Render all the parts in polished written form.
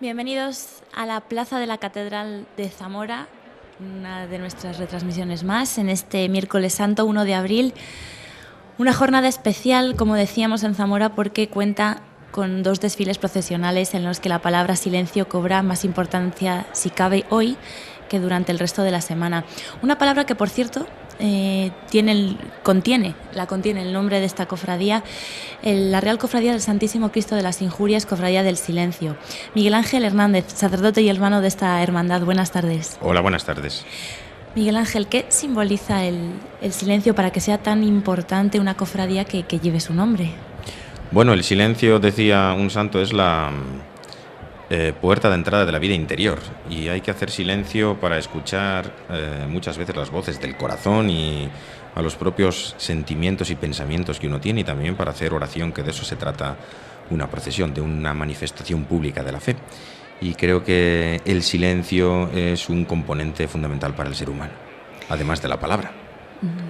Bienvenidos a la Plaza de la Catedral de Zamora, una de nuestras retransmisiones más, en este miércoles santo 1 de abril. Una jornada especial, como decíamos, en Zamora, porque cuenta con 2 desfiles procesionales en los que la palabra silencio cobra más importancia, si cabe, hoy que durante el resto de la semana. Una palabra que, por cierto, contiene el nombre de esta cofradía, la Real Cofradía del Santísimo Cristo de las Injurias, Cofradía del Silencio. Miguel Ángel Hernández, sacerdote y hermano de esta hermandad, buenas tardes. Hola, buenas tardes. Miguel Ángel, ¿qué simboliza el silencio para que sea tan importante una cofradía que lleve su nombre? Bueno, el silencio, decía un santo, es la puerta de entrada de la vida interior, y hay que hacer silencio para escuchar muchas veces las voces del corazón y a los propios sentimientos y pensamientos que uno tiene, y también para hacer oración, que de eso se trata una procesión, de una manifestación pública de la fe. Y creo que el silencio es un componente fundamental para el ser humano, además de la palabra.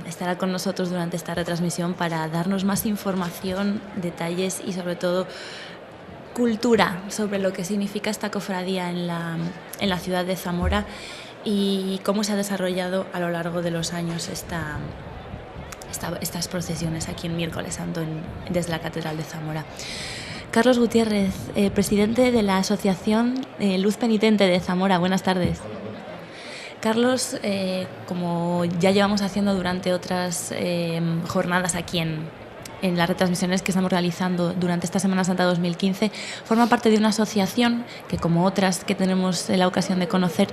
Estará con nosotros durante esta retransmisión para darnos más información, detalles y sobre todo cultura sobre lo que significa esta cofradía en la ciudad de Zamora y cómo se ha desarrollado a lo largo de los años estas procesiones aquí en Miércoles Santo desde la Catedral de Zamora. Carlos Gutiérrez, presidente de la Asociación Luz Penitente de Zamora, buenas tardes. Carlos, como ya llevamos haciendo durante otras jornadas aquí en las retransmisiones que estamos realizando durante esta Semana Santa 2015, forma parte de una asociación que, como otras que tenemos la ocasión de conocer,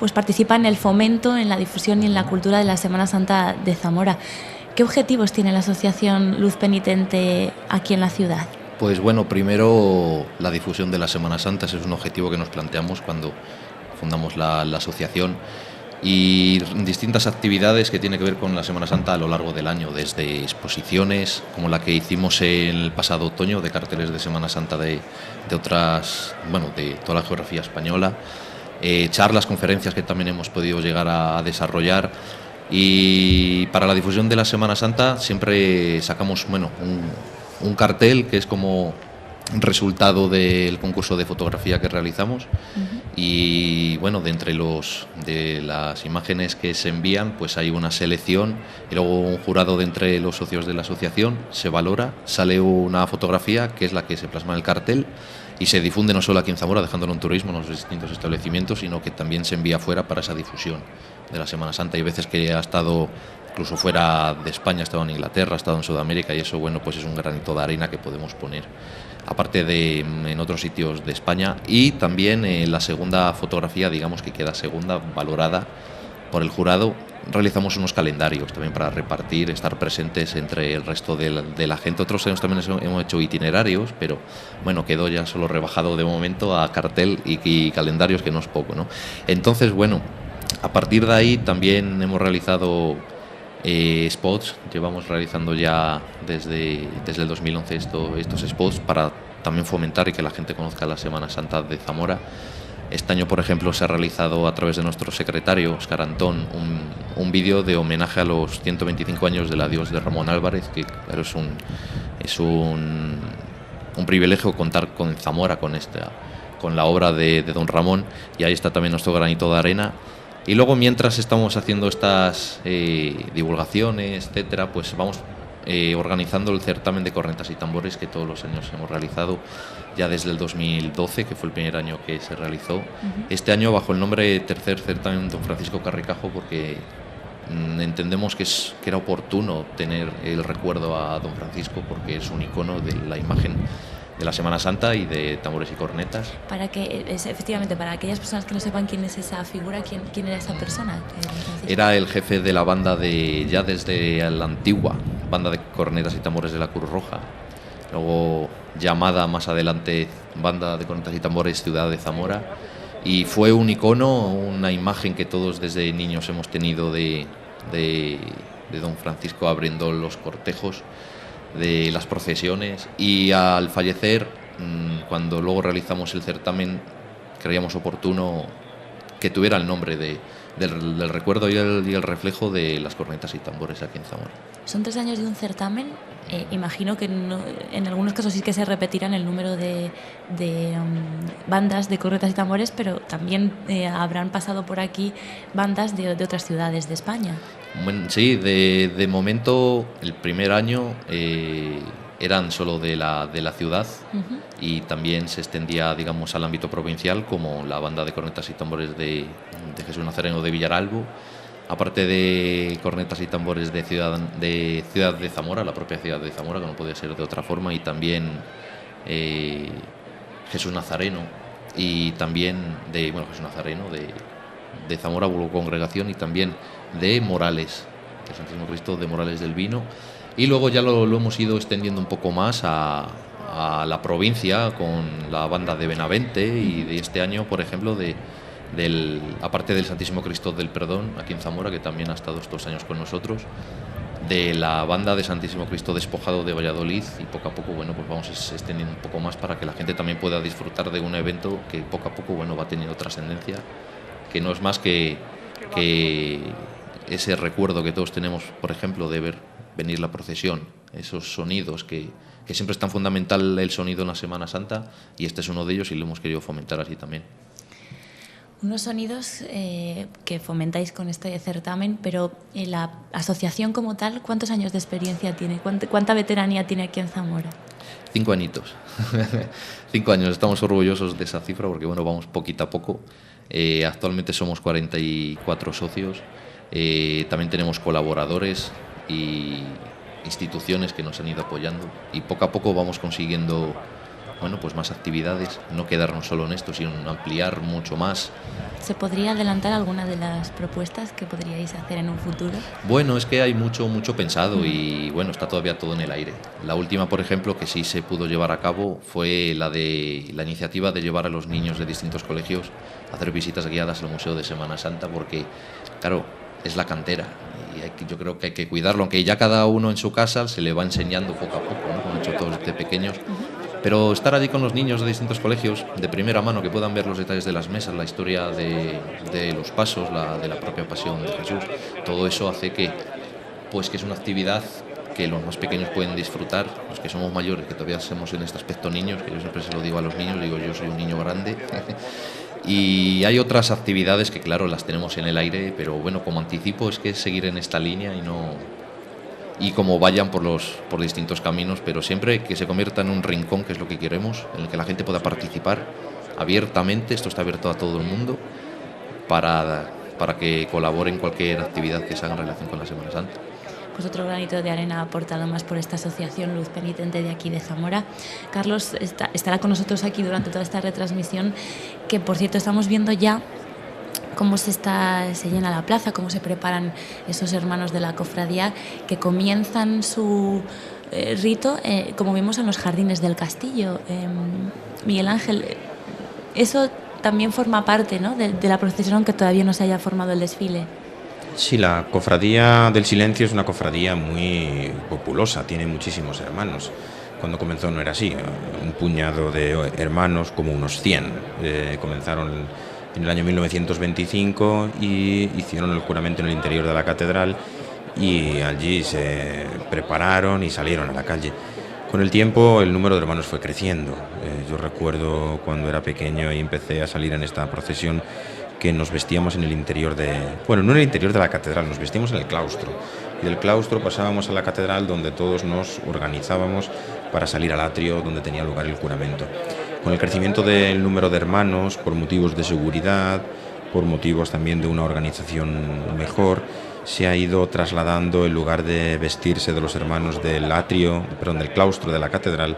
pues participa en el fomento, en la difusión y en la cultura de la Semana Santa de Zamora. ¿Qué objetivos tiene la Asociación Luz Penitente aquí en la ciudad? Pues bueno, primero la difusión de la Semana Santa, ese es un objetivo que nos planteamos cuando fundamos la asociación, y distintas actividades que tienen que ver con la Semana Santa a lo largo del año, desde exposiciones como la que hicimos en el pasado otoño, de carteles de Semana Santa de toda la geografía española, charlas, conferencias que también hemos podido llegar a desarrollar. Y para la difusión de la Semana Santa siempre sacamos un cartel que es como resultado del concurso de fotografía que realizamos. Uh-huh. Y bueno, de las imágenes que se envían, pues hay una selección y luego un jurado de entre los socios de la asociación se valora, sale una fotografía que es la que se plasma en el cartel y se difunde no solo aquí en Zamora, dejándolo en turismo en los distintos establecimientos, sino que también se envía fuera para esa difusión de la Semana Santa. Hay veces que ha estado incluso fuera de España, ha estado en Inglaterra, ha estado en Sudamérica, y eso, pues es un granito de arena que podemos poner, aparte de en otros sitios de España. Y también la segunda fotografía, digamos que queda segunda, valorada por el jurado, realizamos unos calendarios también para repartir, estar presentes entre el resto de la gente. Otros años también hemos hecho itinerarios, pero bueno, quedó ya solo rebajado de momento a cartel y calendarios, que no es poco, ¿no? Entonces, a partir de ahí también hemos realizado spots. Llevamos realizando ya desde el 2011 estos spots para también fomentar y que la gente conozca la Semana Santa de Zamora. Este año, por ejemplo, se ha realizado a través de nuestro secretario, Óscar Antón, un vídeo de homenaje a los 125 años del adiós de Ramón Álvarez, que claro, es un privilegio contar con Zamora, con la obra de don Ramón, y ahí está también nuestro granito de arena. Y luego, mientras estamos haciendo estas divulgaciones, etcétera, pues vamos organizando el certamen de cornetas y tambores que todos los años hemos realizado, ya desde el 2012, que fue el primer año que se realizó. Uh-huh. Este año bajo el nombre de Tercer Certamen Don Francisco Carricajo, porque entendemos que era oportuno tener el recuerdo a Don Francisco, porque es un icono de la imagen de la Semana Santa y de tambores y cornetas. Efectivamente, para aquellas personas que no sepan quién es esa figura, ¿quién era esa persona? Era el jefe de la banda ya desde la antigua banda de cornetas y tambores de la Cruz Roja, luego llamada más adelante Banda de Cornetas y Tambores Ciudad de Zamora, y fue un icono, una imagen que todos desde niños hemos tenido de don Francisco abriendo los cortejos, de las procesiones. Y al fallecer, cuando luego realizamos el certamen, creíamos oportuno que tuviera el nombre de del recuerdo y el reflejo de las cornetas y tambores aquí en Zamora. Son 3 años de un certamen. Imagino que en algunos casos sí que se repetirán el número de bandas de cornetas y tambores, pero también habrán pasado por aquí bandas de otras ciudades de España. Bueno, sí, de momento el primer año eran solo de la ciudad. Uh-huh. Y también se extendía, digamos, al ámbito provincial, como la banda de cornetas y tambores de Jesús Nazareno de Villaralbo, aparte de cornetas y tambores de ciudad de Zamora, la propia ciudad de Zamora, que no podía ser de otra forma, y también Jesús Nazareno, y también Jesús Nazareno de Zamora, vulgo Congregación, y también de Morales, el Santísimo Cristo de Morales del Vino. Y luego ya lo hemos ido extendiendo un poco más a la provincia con la banda de Benavente, y de este año, por ejemplo, aparte del Santísimo Cristo del Perdón aquí en Zamora, que también ha estado estos años con nosotros, de la banda de Santísimo Cristo Despojado de Valladolid, y poco a poco pues vamos extendiendo un poco más para que la gente también pueda disfrutar de un evento que poco a poco va teniendo trascendencia, que no es más que ese recuerdo que todos tenemos, por ejemplo, de venir la procesión, esos sonidos que siempre es tan fundamental el sonido en la Semana Santa, y este es uno de ellos y lo hemos querido fomentar así también. Unos sonidos que fomentáis con este certamen, pero la asociación como tal, ¿cuántos años de experiencia tiene? ¿Cuánta veteranía tiene aquí en Zamora? 5 añitos. 5 años, estamos orgullosos de esa cifra porque vamos poquito a poco. Actualmente somos 44 socios, también tenemos colaboradores y instituciones que nos han ido apoyando, y poco a poco vamos consiguiendo pues más actividades, no quedarnos solo en esto, sino ampliar mucho más. ¿Se podría adelantar alguna de las propuestas que podríais hacer en un futuro? Bueno, es que hay mucho pensado y está todavía todo en el aire. La última, por ejemplo, que sí se pudo llevar a cabo fue la iniciativa de llevar a los niños de distintos colegios a hacer visitas guiadas al Museo de Semana Santa, porque, claro, es la cantera y yo creo que hay que cuidarlo, aunque ya cada uno en su casa se le va enseñando poco a poco, ¿no? Como han hecho todos desde pequeños. Pero estar allí con los niños de distintos colegios, de primera mano, que puedan ver los detalles de las mesas, la historia de los pasos, de la propia pasión de Jesús, todo eso hace que es una actividad que los más pequeños pueden disfrutar, los que somos mayores, que todavía somos en este aspecto niños, que yo siempre se lo digo a los niños, digo yo soy un niño grande. Y hay otras actividades que claro las tenemos en el aire, pero como anticipo es que es seguir en esta línea y como vayan por distintos caminos, pero siempre que se convierta en un rincón, que es lo que queremos, en el que la gente pueda participar abiertamente. Esto está abierto a todo el mundo para que colabore en cualquier actividad que se haga en relación con la Semana Santa. Pues otro granito de arena aportado más por esta asociación Luz Penitente de aquí de Zamora. Carlos estará con nosotros aquí durante toda esta retransmisión, que por cierto estamos viendo ya cómo se llena la plaza, cómo se preparan esos hermanos de la cofradía que comienzan su rito, como vimos en los jardines del castillo. Miguel Ángel, eso también forma parte, ¿no?, de la procesión, aunque todavía no se haya formado el desfile. Sí, la cofradía del Silencio es una cofradía muy populosa, tiene muchísimos hermanos. Cuando comenzó no era así, un puñado de hermanos, como unos 100, comenzaron en el año 1925 y hicieron el juramento en el interior de la catedral, y allí se prepararon y salieron a la calle. Con el tiempo el número de hermanos fue creciendo. Yo recuerdo cuando era pequeño y empecé a salir en esta procesión que nos vestíamos en el interior no en el interior de la catedral, nos vestíamos en el claustro, y del claustro pasábamos a la catedral, donde todos nos organizábamos para salir al atrio donde tenía lugar el juramento. Con el crecimiento del número de hermanos, por motivos de seguridad, por motivos también de una organización mejor, se ha ido trasladando el lugar de vestirse de los hermanos del claustro de la catedral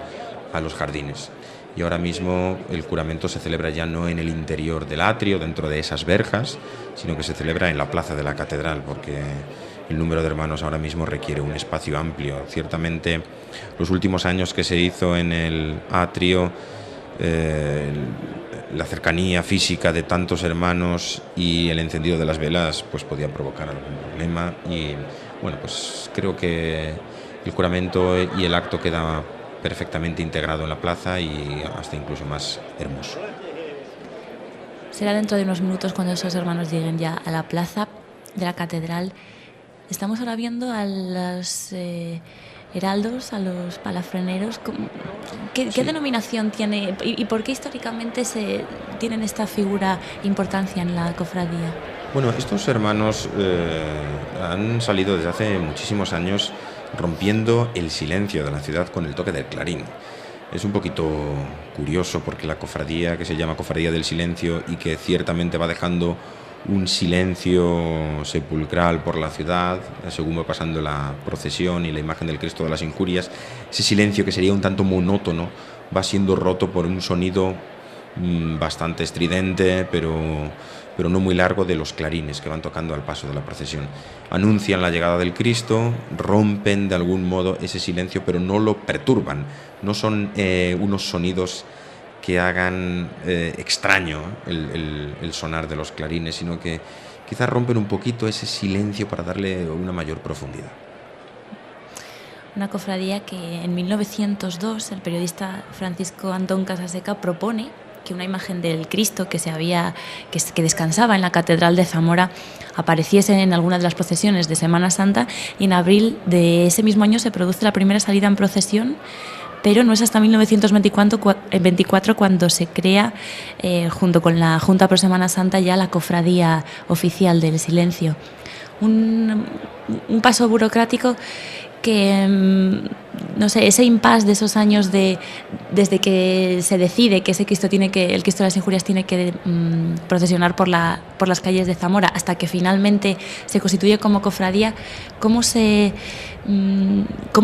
a los jardines. Y ahora mismo el juramento se celebra ya no en el interior del atrio, dentro de esas verjas, sino que se celebra en la plaza de la catedral, porque el número de hermanos ahora mismo requiere un espacio amplio. Ciertamente, los últimos años que se hizo en el atrio, la cercanía física de tantos hermanos y el encendido de las velas pues podía provocar algún problema, y pues creo que el juramento y el acto queda perfectamente integrado en la plaza y hasta incluso más hermoso. Será dentro de unos minutos cuando esos hermanos lleguen ya a la plaza de la catedral. Estamos ahora viendo a los heraldos, a los palafreneros. ¿Qué denominación tiene y por qué históricamente tienen esta figura e importancia en la cofradía? Bueno, estos hermanos han salido desde hace muchísimos años rompiendo el silencio de la ciudad con el toque del clarín. Es un poquito curioso porque la cofradía, que se llama Cofradía del Silencio y que ciertamente va dejando un silencio sepulcral por la ciudad, según va pasando la procesión y la imagen del Cristo de las Injurias, ese silencio que sería un tanto monótono va siendo roto por un sonido bastante estridente, pero no muy largo, de los clarines que van tocando al paso de la procesión. Anuncian la llegada del Cristo, rompen de algún modo ese silencio, pero no lo perturban. No son unos sonidos que hagan extraño el sonar de los clarines, sino que quizás rompen un poquito ese silencio para darle una mayor profundidad. Una cofradía que en 1902 el periodista Francisco Antón Casaseca propone que una imagen del Cristo que descansaba en la Catedral de Zamora apareciese en alguna de las procesiones de Semana Santa, y en abril de ese mismo año se produce la primera salida en procesión, pero no es hasta 1924 cuando se crea, junto con la Junta Pro Semana Santa, ya la Cofradía Oficial del Silencio. Un paso burocrático que, no sé, ese impasse de esos años desde que se decide que el Cristo de las Injurias tiene que procesionar por las calles de Zamora, hasta que finalmente se constituye como cofradía, ¿cómo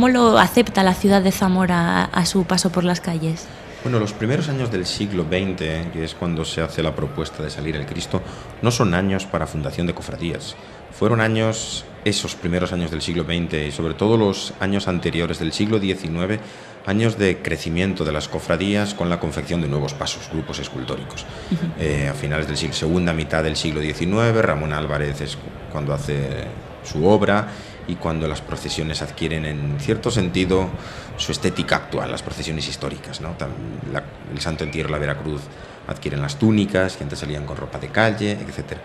lo acepta la ciudad de Zamora a su paso por las calles? Bueno, los primeros años del siglo XX, que es cuando se hace la propuesta de salir el Cristo, no son años para fundación de cofradías. Fueron esos primeros años del siglo XX y sobre todo los años anteriores del siglo XIX, años de crecimiento de las cofradías con la confección de nuevos pasos, grupos escultóricos. A finales del segunda mitad del siglo XIX, Ramón Álvarez es cuando hace su obra y cuando las procesiones adquieren, en cierto sentido, su estética actual, las procesiones históricas, ¿no? El Santo Entierro, la Veracruz, adquieren las túnicas, que antes salían con ropa de calle, etc.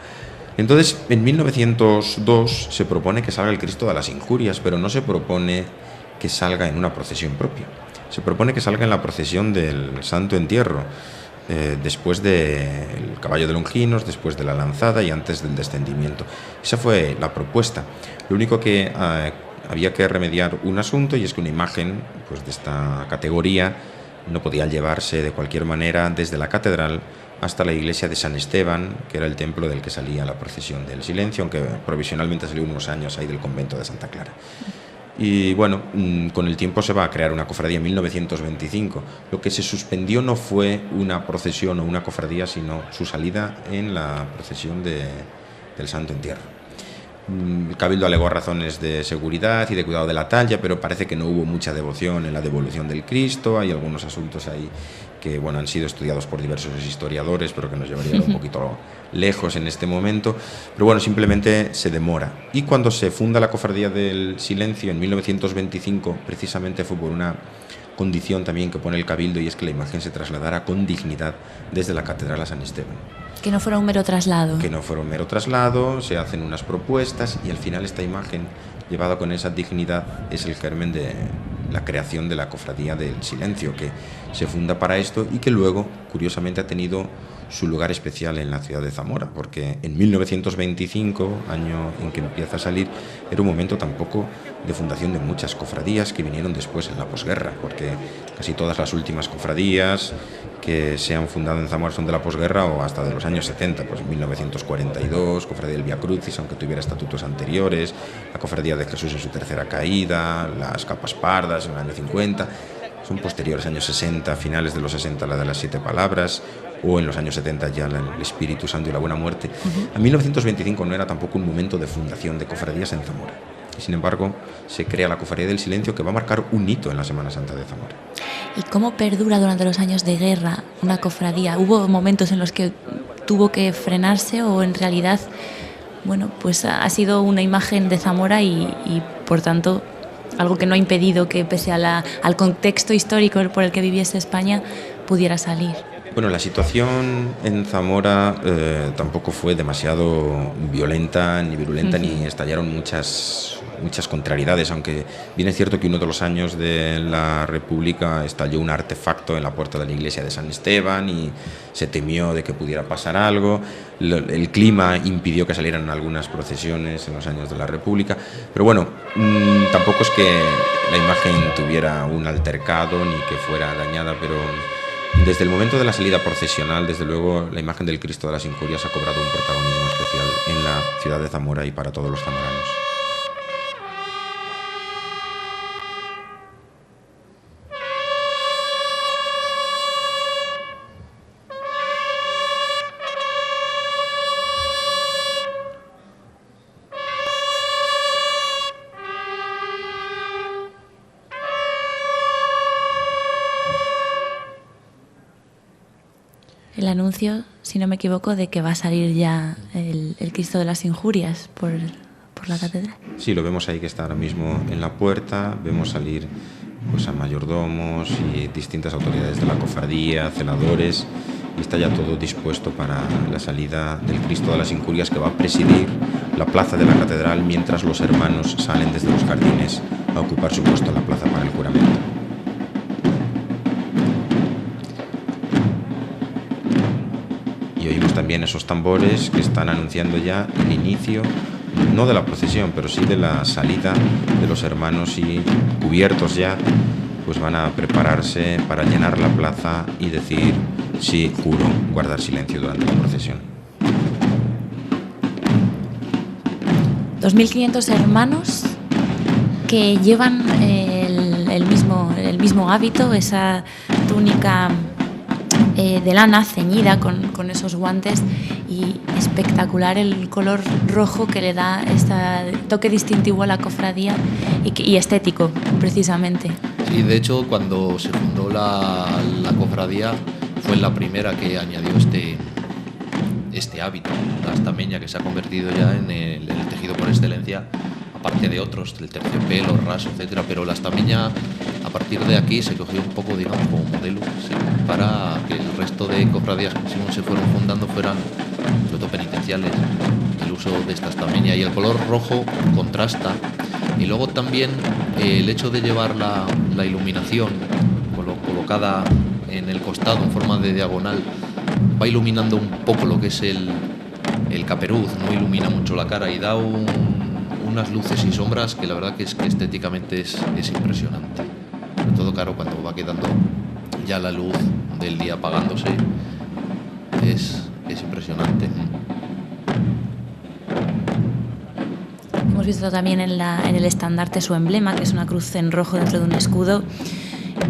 Entonces, en 1902 se propone que salga el Cristo de las Injurias, pero no se propone que salga en una procesión propia. Se propone que salga en la procesión del Santo Entierro, después del caballo de Longinos, después de la lanzada y antes del descendimiento. Esa fue la propuesta. Lo único que había que remediar un asunto, y es que una imagen pues, de esta categoría no podía llevarse de cualquier manera desde la catedral hasta la iglesia de San Esteban, que era el templo del que salía la procesión del Silencio, aunque provisionalmente salió unos años ahí del convento de Santa Clara. Y bueno, con el tiempo se va a crear una cofradía en 1925. Lo que se suspendió no fue una procesión o una cofradía, sino su salida en la procesión del Santo Entierro. El Cabildo alegó razones de seguridad y de cuidado de la talla, pero parece que no hubo mucha devoción en la devolución del Cristo. Hay algunos asuntos ahí que han sido estudiados por diversos historiadores, pero que nos llevarían un poquito lejos en este momento. Pero bueno, simplemente se demora. Y cuando se funda la Cofradía del Silencio en 1925, precisamente fue por una condición también que pone el Cabildo, y es que la imagen se trasladara con dignidad desde la Catedral a San Esteban. Que no fuera un mero traslado. Que no fuera un mero traslado, se hacen unas propuestas y al final esta imagen, llevada con esa dignidad, es el germen de la creación de la Cofradía del Silencio, que se funda para esto y que luego, curiosamente, ha tenido su lugar especial en la ciudad de Zamora, porque en 1925, año en que empieza a salir, era un momento tampoco de fundación de muchas cofradías que vinieron después en la posguerra, porque casi todas las últimas cofradías que se han fundado en Zamora son de la posguerra o hasta de los años 70, pues 1942, Cofradía del Vía Crucis, aunque tuviera estatutos anteriores, la Cofradía de Jesús en su tercera caída, las Capas Pardas en el año 50, son posteriores, años 60, finales de los 60 la de las 7 palabras, o en los años 70 ya el Espíritu Santo y la Buena Muerte. A 1925 no era tampoco un momento de fundación de cofradías en Zamora. Y sin embargo, se crea la Cofradía del Silencio, que va a marcar un hito en la Semana Santa de Zamora. ¿Y cómo perdura durante los años de guerra una cofradía? ¿Hubo momentos en los que tuvo que frenarse o en realidad, bueno, pues ha sido una imagen de Zamora y por tanto, algo que no ha impedido que, pese a al contexto histórico por el que viviese España, pudiera salir? Bueno, la situación en Zamora tampoco fue demasiado violenta ni virulenta, ni estallaron muchas contrariedades, aunque bien es cierto que uno de los años de la República estalló un artefacto en la puerta de la iglesia de San Esteban y se temió de que pudiera pasar algo. El clima impidió que salieran algunas procesiones en los años de la República, pero bueno, tampoco es que la imagen tuviera un altercado ni que fuera dañada, pero desde el momento de la salida procesional, desde luego, la imagen del Cristo de las Injurias ha cobrado un protagonismo especial en la ciudad de Zamora y para todos los zamoranos. El anuncio, si no me equivoco, de que va a salir ya el Cristo de las Injurias por la catedral. Sí, lo vemos ahí que está ahora mismo en la puerta. Vemos salir pues a mayordomos y distintas autoridades de la cofradía, celadores, y está ya todo dispuesto para la salida del Cristo de las Injurias, que va a presidir la plaza de la catedral mientras los hermanos salen desde los jardines a ocupar su puesto en la plaza para el juramento. Y oímos también esos tambores que están anunciando ya el inicio, no de la procesión, pero sí de la salida de los hermanos, y cubiertos ya, pues van a prepararse para llenar la plaza y decir: sí, juro guardar silencio durante la procesión. 2.500 hermanos que llevan el mismo hábito, esa túnica de lana ceñida con esos guantes, y espectacular el color rojo que le da este toque distintivo a la cofradía y estético, precisamente. Sí, de hecho, cuando se fundó la cofradía fue la primera que añadió este hábito, la estameña, que se ha convertido ya en el tejido por excelencia, aparte de otros, el terciopelo, raso, etcétera, pero la estameña a partir de aquí se cogió un poco, digamos, como modelo, sí, para que el resto de cofradías que se fueron fundando fueran, sobre todo penitenciales, el uso de esta estameña. Y el color rojo contrasta, y luego también el hecho de llevar la iluminación colocada en el costado en forma de diagonal va iluminando un poco lo que es el caperuz, no ilumina mucho la cara y da unas luces y sombras que la verdad que estéticamente es impresionante. Sobre todo, claro, cuando va quedando ya la luz del día apagándose, es impresionante. Hemos visto también en el estandarte su emblema, que es una cruz en rojo dentro de un escudo,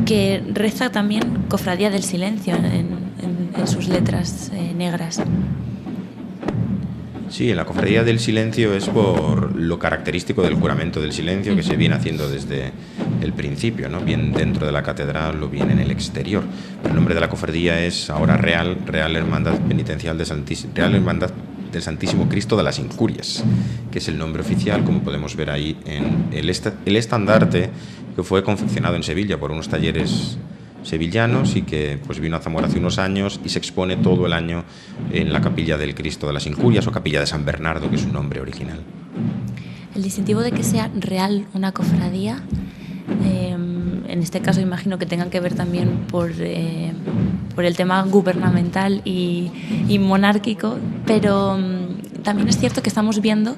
que reza también Cofradía del Silencio en sus letras negras. Sí, en la Cofradía del Silencio es por lo característico del juramento del silencio que se viene haciendo desde el principio, ¿no? Bien dentro de la catedral o bien en el exterior. El nombre de la cofradía es ahora Real Hermandad Penitencial Real Hermandad del Santísimo Cristo de las Injurias, que es el nombre oficial, como podemos ver ahí en el estandarte, que fue confeccionado en Sevilla por unos talleres sevillanos y que pues vino a Zamora hace unos años y se expone todo el año en la capilla del Cristo de las Injurias, o capilla de San Bernardo, que es su nombre original. El distintivo de que sea real una cofradía, en este caso imagino que tengan que ver también por el tema gubernamental y monárquico, pero también es cierto que estamos viendo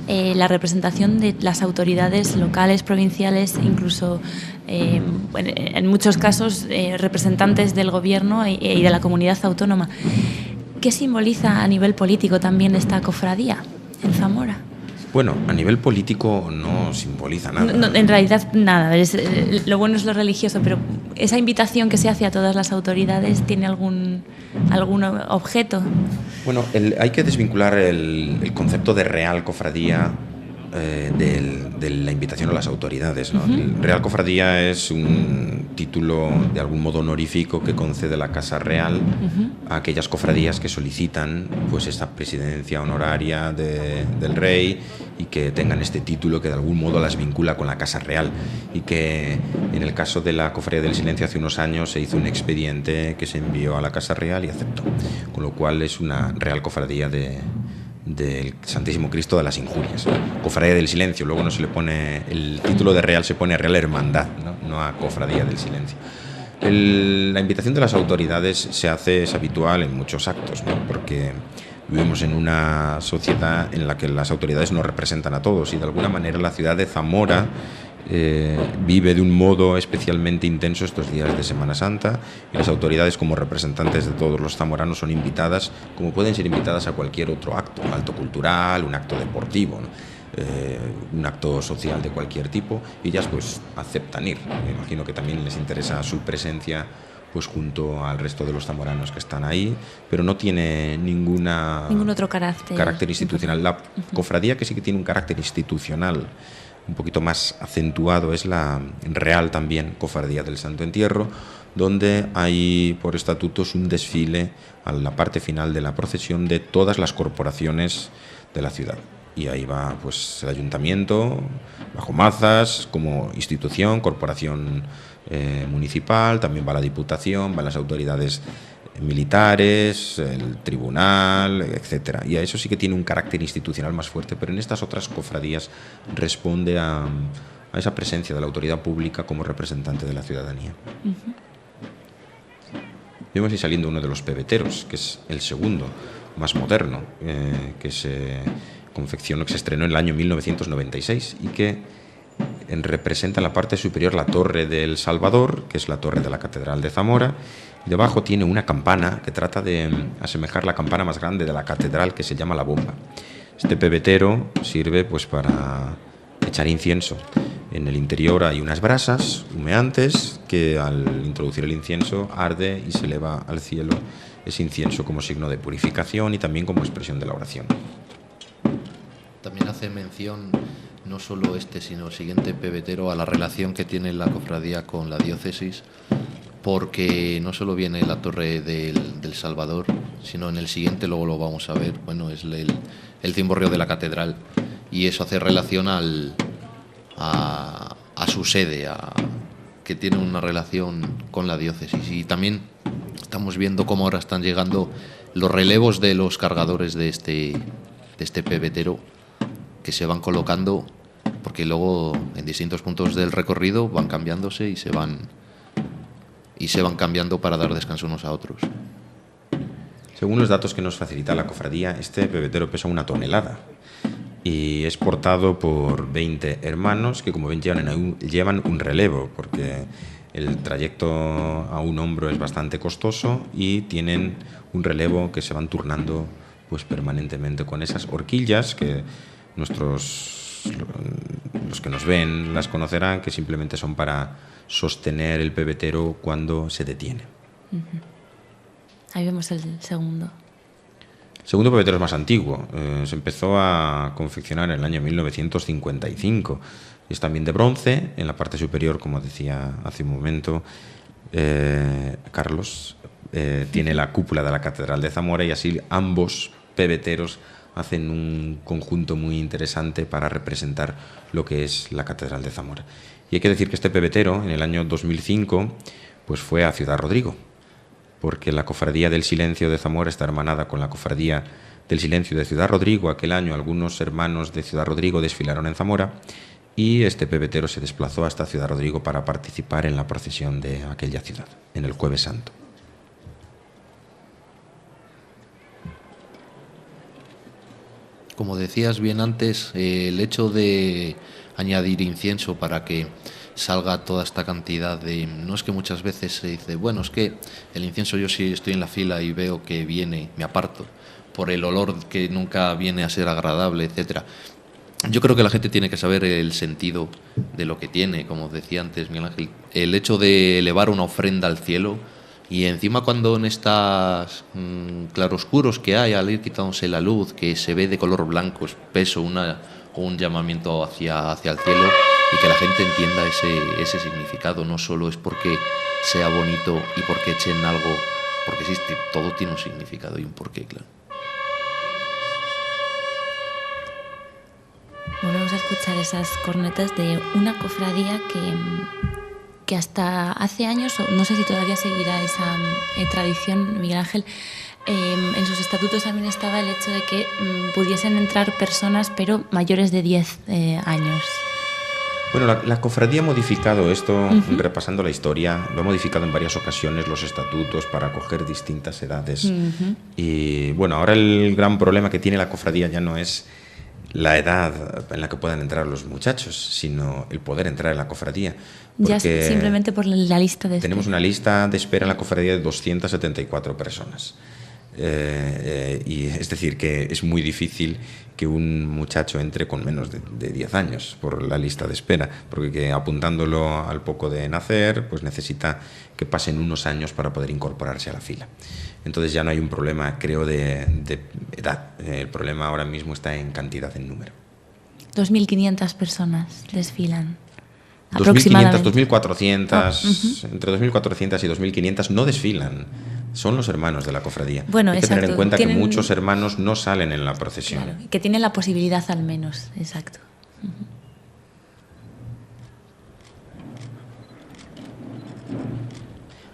la representación de las autoridades locales, provinciales, incluso en muchos casos representantes del gobierno y de la comunidad autónoma. ¿Qué simboliza a nivel político también esta cofradía en Zamora? Bueno, a nivel político no simboliza nada. No, en realidad nada, lo bueno es lo religioso, pero esa invitación que se hace a todas las autoridades, ¿tiene algún objeto? Bueno, hay que desvincular el concepto de real cofradía de la invitación a las autoridades, ¿no? El Real Cofradía es un título de algún modo honorífico que concede la Casa Real a aquellas cofradías que solicitan pues esta presidencia honoraria del rey y que tengan este título que de algún modo las vincula con la Casa Real, y que en el caso de la Cofradía del Silencio hace unos años se hizo un expediente que se envió a la Casa Real y aceptó, con lo cual es una Real Cofradía del Santísimo Cristo de las Injurias, Cofradía del Silencio. Luego no se le pone el título de Real, se pone Real Hermandad, no a Cofradía del Silencio. La invitación de las autoridades es habitual en muchos actos, ¿no? Porque vivimos en una sociedad en la que las autoridades no representan a todos, y de alguna manera la ciudad de Zamora vive de un modo especialmente intenso estos días de Semana Santa, y las autoridades, como representantes de todos los zamoranos, son invitadas, como pueden ser invitadas a cualquier otro acto, un acto cultural, un acto deportivo, ¿no? Un acto social de cualquier tipo, y ellas pues aceptan ir. Me imagino que también les interesa su presencia pues junto al resto de los zamoranos que están ahí, pero no tiene ningún otro carácter institucional. La cofradía que sí que tiene un carácter institucional un poquito más acentuado es la Real, también Cofradía del Santo Entierro, donde hay por estatutos un desfile a la parte final de la procesión de todas las corporaciones de la ciudad. Y ahí va pues el ayuntamiento, bajo Mazas, como institución, corporación municipal, también va la Diputación, van las autoridades militares, el tribunal, etcétera. Y a eso sí que tiene un carácter institucional más fuerte, pero en estas otras cofradías responde a esa presencia de la autoridad pública como representante de la ciudadanía. Vemos ahí saliendo uno de los pebeteros, que es el segundo, más moderno, que se confeccionó, que se estrenó en el año 1996 y que representa en la parte superior la Torre del Salvador, que es la torre de la Catedral de Zamora. Debajo tiene una campana que trata de asemejar la campana más grande de la catedral, que se llama la bomba. Este pebetero sirve pues para echar incienso. En el interior hay unas brasas humeantes que al introducir el incienso arde y se eleva al cielo ese incienso como signo de purificación y también como expresión de la oración. También hace mención no solo sino el siguiente pebetero a la relación que tiene la cofradía con la diócesis, porque no solo viene la Torre del Salvador, sino en el siguiente, luego lo vamos a ver, bueno, es el cimborrio de la catedral, y eso hace relación a su sede, que tiene una relación con la diócesis. Y también estamos viendo cómo ahora están llegando los relevos de los cargadores de este pebetero, que se van colocando, porque luego en distintos puntos del recorrido van cambiándose y se van cambiando para dar descanso unos a otros. Según los datos que nos facilita la cofradía, este pebetero pesa 1 tonelada y es portado por 20 hermanos que, como ven, llevan un relevo, porque el trayecto a un hombro es bastante costoso y tienen un relevo que se van turnando pues permanentemente con esas horquillas que los que nos ven las conocerán, que simplemente son para sostener el pebetero cuando se detiene. Ahí vemos el segundo. El segundo pebetero es más antiguo. Se empezó a confeccionar en el año 1955. Es también de bronce. En la parte superior, como decía hace un momento Carlos, tiene la cúpula de la Catedral de Zamora, y así ambos pebeteros hacen un conjunto muy interesante para representar lo que es la Catedral de Zamora. Y hay que decir que este pebetero, en el año 2005, pues fue a Ciudad Rodrigo, porque la Cofradía del Silencio de Zamora está hermanada con la Cofradía del Silencio de Ciudad Rodrigo. Aquel año algunos hermanos de Ciudad Rodrigo desfilaron en Zamora y este pebetero se desplazó hasta Ciudad Rodrigo para participar en la procesión de aquella ciudad, en el Jueves Santo. Como decías bien antes, el hecho de añadir incienso para que salga toda esta cantidad de... No es que muchas veces se dice, bueno, es que el incienso, yo si estoy en la fila y veo que viene, me aparto por el olor que nunca viene a ser agradable, etcétera. Yo creo que la gente tiene que saber el sentido de lo que tiene, como decía antes Miguel Ángel. El hecho de elevar una ofrenda al cielo, y encima cuando en estas claroscuros que hay, al ir quitándose la luz, que se ve de color blanco, espeso, un llamamiento hacia el cielo, y que la gente entienda ese significado. No solo es porque sea bonito y porque echen algo, porque existe, todo tiene un significado y un porqué, claro. Volvemos a escuchar esas cornetas de una cofradía que hasta hace años, no sé si todavía seguirá esa tradición, Miguel Ángel, en sus estatutos también estaba el hecho de que pudiesen entrar personas, pero mayores de 10 años. Bueno, la cofradía ha modificado esto, repasando la historia, lo ha modificado en varias ocasiones los estatutos para acoger distintas edades. Y bueno, ahora el gran problema que tiene la cofradía ya no es la edad en la que puedan entrar los muchachos, sino el poder entrar en la cofradía. Ya simplemente por la lista de espera. Tenemos una lista de espera en la cofradía de 274 personas. Y es decir, que es muy difícil que un muchacho entre con menos de 10 años por la lista de espera, porque apuntándolo al poco de nacer, pues necesita que pasen unos años para poder incorporarse a la fila. Entonces ya no hay un problema, creo, de edad. El problema ahora mismo está en cantidad, en número. 2.500 personas desfilan. 2.500, 2.400, entre 2.400 y 2.500 no desfilan. Son los hermanos de la cofradía. Bueno, hay que tener en cuenta que muchos hermanos no salen en la procesión. Claro, que tienen la posibilidad al menos, exacto.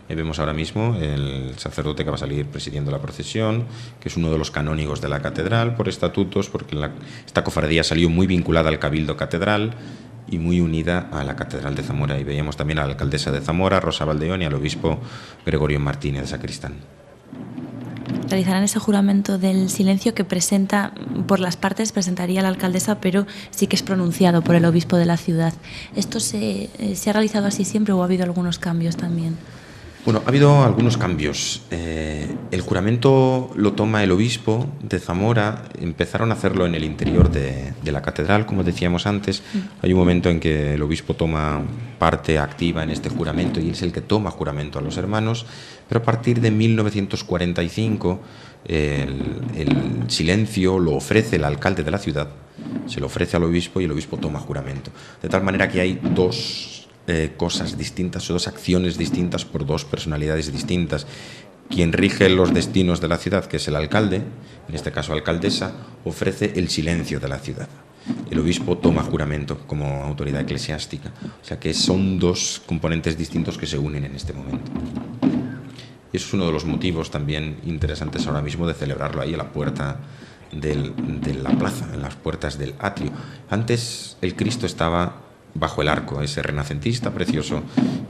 Vemos ahora mismo el sacerdote que va a salir presidiendo la procesión, que es uno de los canónigos de la catedral por estatutos, porque esta cofradía salió muy vinculada al Cabildo Catedral y muy unida a la Catedral de Zamora. Y veíamos también a la alcaldesa de Zamora, Rosa Valdeón, y al obispo Gregorio Martínez de Sacristán. Realizarán ese juramento del silencio que presenta, por las partes presentaría la alcaldesa, pero sí que es pronunciado por el obispo de la ciudad. ¿Esto se ha realizado así siempre o ha habido algunos cambios también? Bueno, ha habido algunos cambios. El juramento lo toma el obispo de Zamora. Empezaron a hacerlo en el interior de la catedral, como decíamos antes. Hay un momento en que el obispo toma parte activa en este juramento y es el que toma juramento a los hermanos. Pero a partir de 1945 el silencio lo ofrece el alcalde de la ciudad, se lo ofrece al obispo y el obispo toma juramento. De tal manera que hay dos cosas distintas o dos acciones distintas por dos personalidades distintas. Quien rige los destinos de la ciudad, que es el alcalde, en este caso alcaldesa, ofrece el silencio de la ciudad. El obispo toma juramento como autoridad eclesiástica. O sea que son dos componentes distintos que se unen en este momento. Y eso es uno de los motivos también interesantes ahora mismo de celebrarlo ahí a la puerta de la plaza, en las puertas del atrio. Antes el Cristo estaba bajo el arco, ese renacentista precioso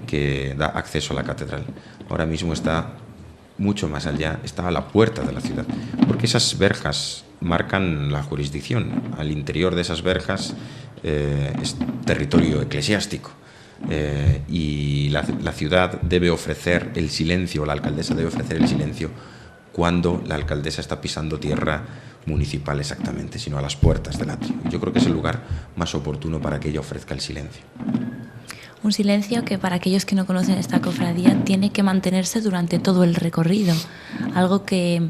que da acceso a la catedral. Ahora mismo está mucho más allá, está a la puerta de la ciudad, porque esas verjas marcan la jurisdicción. Al interior de esas verjas es territorio eclesiástico. Y la ciudad debe ofrecer el silencio, la alcaldesa debe ofrecer el silencio cuando la alcaldesa está pisando tierra municipal exactamente, sino a las puertas del atrio. Yo creo que es el lugar más oportuno para que ella ofrezca el silencio. Un silencio que para aquellos que no conocen esta cofradía tiene que mantenerse durante todo el recorrido, algo que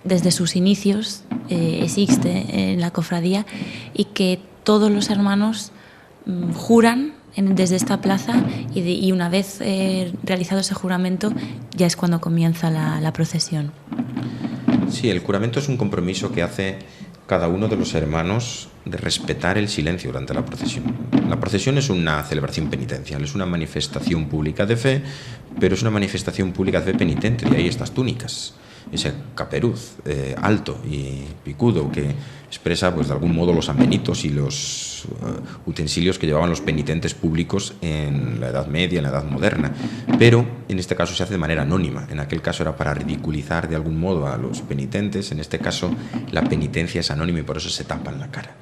desde sus inicios existe en la cofradía y que todos los hermanos juran desde esta plaza y una vez realizado ese juramento ya es cuando comienza la procesión. Sí, el juramento es un compromiso que hace cada uno de los hermanos de respetar el silencio durante la procesión. La procesión es una celebración penitencial, es una manifestación pública de fe, pero es una manifestación pública de fe penitente, y ahí estas túnicas, ese caperuz alto y picudo que expresa pues de algún modo los amenitos y los utensilios que llevaban los penitentes públicos en la Edad Media, en la Edad Moderna, pero en este caso se hace de manera anónima. En aquel caso era para ridiculizar de algún modo a los penitentes, en este caso la penitencia es anónima y por eso se tapan la cara.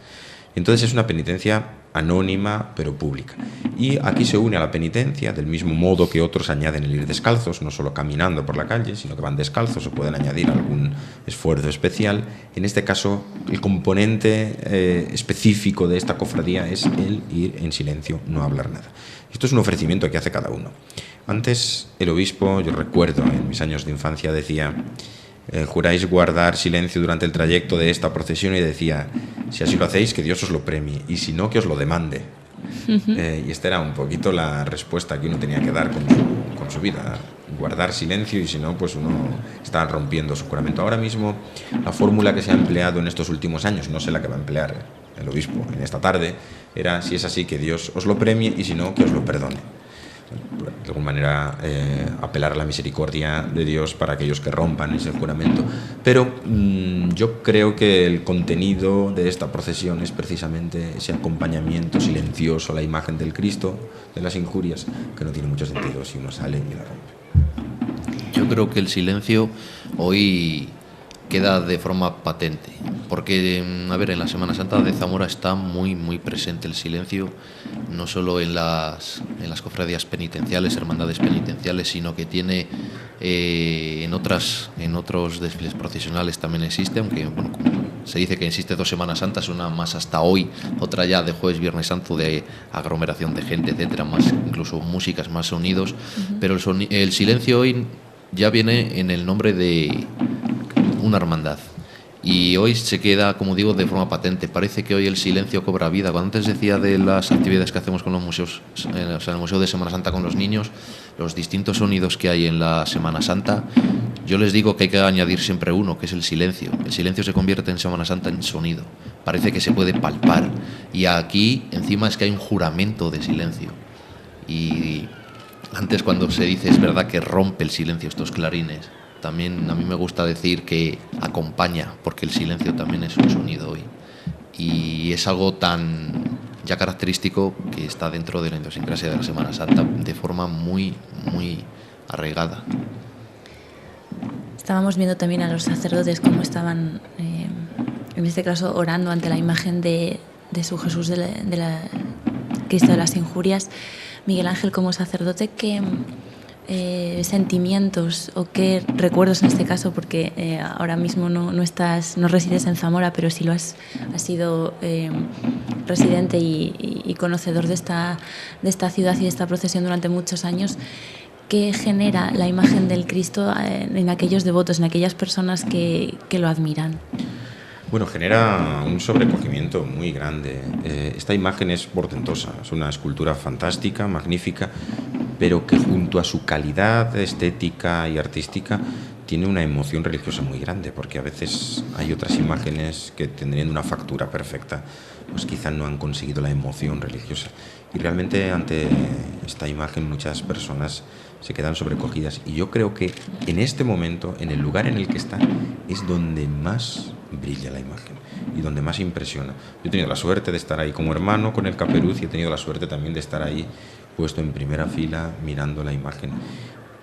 Entonces es una penitencia anónima pero pública. Y aquí se une a la penitencia del mismo modo que otros añaden el ir descalzos, no solo caminando por la calle, sino que van descalzos o pueden añadir algún esfuerzo especial. En este caso, el componente específico de esta cofradía es el ir en silencio, no hablar nada. Esto es un ofrecimiento que hace cada uno. Antes el obispo, yo recuerdo en mis años de infancia, decía: juráis guardar silencio durante el trayecto de esta procesión, y decía: si así lo hacéis, que Dios os lo premie, y si no, que os lo demande. Y esta era un poquito la respuesta que uno tenía que dar con su vida, guardar silencio, y si no, pues uno está rompiendo su juramento. Ahora mismo, la fórmula que se ha empleado en estos últimos años, no sé la que va a emplear el obispo en esta tarde, era: si es así, que Dios os lo premie, y si no, que os lo perdone. De alguna manera, apelar a la misericordia de Dios para aquellos que rompan ese juramento. Pero yo creo que el contenido de esta procesión es precisamente ese acompañamiento silencioso a la imagen del Cristo de las injurias, que no tiene mucho sentido si uno sale y la rompe. Yo creo que el silencio hoy queda de forma patente, porque, a ver, en la Semana Santa de Zamora está muy presente el silencio, no solo en las cofradías penitenciales, hermandades penitenciales, sino que tiene en otros desfiles procesionales también existe, aunque bueno, como se dice que existe 2 Semanas Santas, una más hasta hoy, otra ya de Jueves, Viernes Santo, de aglomeración de gente, etcétera, más incluso músicas, más sonidos, pero el silencio hoy ya viene en el nombre de una hermandad, y hoy se queda, como digo, de forma patente. Parece que hoy el silencio cobra vida. Cuando antes decía de las actividades que hacemos con los museos, o sea, el Museo de Semana Santa con los niños, los distintos sonidos que hay en la Semana Santa, yo les digo que hay que añadir siempre uno, que es el silencio. El silencio se convierte en Semana Santa en sonido, parece que se puede palpar, y aquí encima es que hay un juramento de silencio. Y antes, cuando se dice, es verdad que rompe el silencio estos clarines, también a mí me gusta decir que acompaña, porque el silencio también es un sonido hoy. Y es algo tan ya característico que está dentro de la idiosincrasia de la Semana Santa de forma muy arraigada. Estábamos viendo también a los sacerdotes cómo estaban, en este caso, orando ante la imagen de su Jesús de la Cristo de las Injurias. Miguel Ángel, como sacerdote, ¿qué sentimientos o qué recuerdos en este caso, porque ahora mismo no resides en Zamora, pero sí lo has sido residente y conocedor de esta ciudad y de esta procesión durante muchos años? ¿Qué genera la imagen del Cristo en aquellos devotos, en aquellas personas que lo admiran? Bueno, genera un sobrecogimiento muy grande. Esta imagen es portentosa, es una escultura fantástica, magnífica, pero que junto a su calidad estética y artística tiene una emoción religiosa muy grande, porque a veces hay otras imágenes que tendrían una factura perfecta, pues quizá no han conseguido la emoción religiosa. Y realmente ante esta imagen muchas personas se quedan sobrecogidas. Y yo creo que en este momento, en el lugar en el que está, es donde más brilla la imagen y donde más impresiona. Yo he tenido la suerte de estar ahí como hermano con el caperuz, y he tenido la suerte también de estar ahí puesto en primera fila mirando la imagen,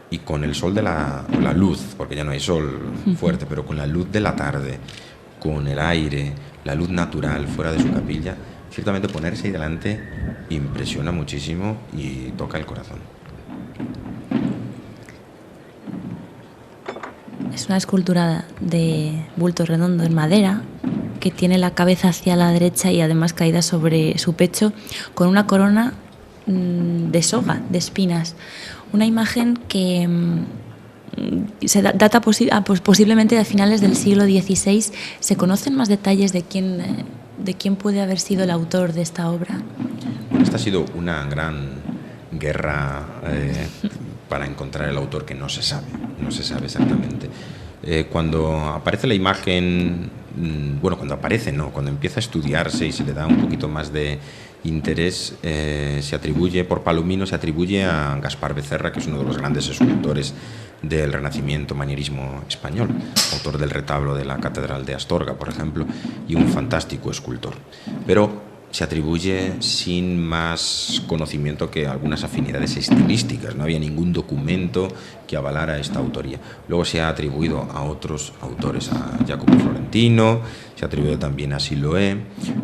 y con el sol de la luz, porque ya no hay sol fuerte, pero con la luz de la tarde, con el aire, la luz natural fuera de su capilla, ciertamente ponerse ahí delante impresiona muchísimo y toca el corazón. Es una escultura de bulto redondo en madera, que tiene la cabeza hacia la derecha y además caída sobre su pecho, con una corona de soga, de espinas. Una imagen que se data posiblemente de finales del siglo XVI. ¿Se conocen más detalles de quién puede haber sido el autor de esta obra? Esta ha sido una gran guerra para encontrar el autor, que no se sabe exactamente. Cuando aparece la imagen, cuando empieza a estudiarse y se le da un poquito más de interés, se atribuye a Gaspar Becerra, que es uno de los grandes escultores del Renacimiento, manierismo español, autor del retablo de la Catedral de Astorga, por ejemplo, y un fantástico escultor. Pero se atribuye sin más conocimiento que algunas afinidades estilísticas. No había ningún documento que avalara esta autoría. Luego se ha atribuido a otros autores, a Jacopo Florentino, se ha atribuido también a Siloé,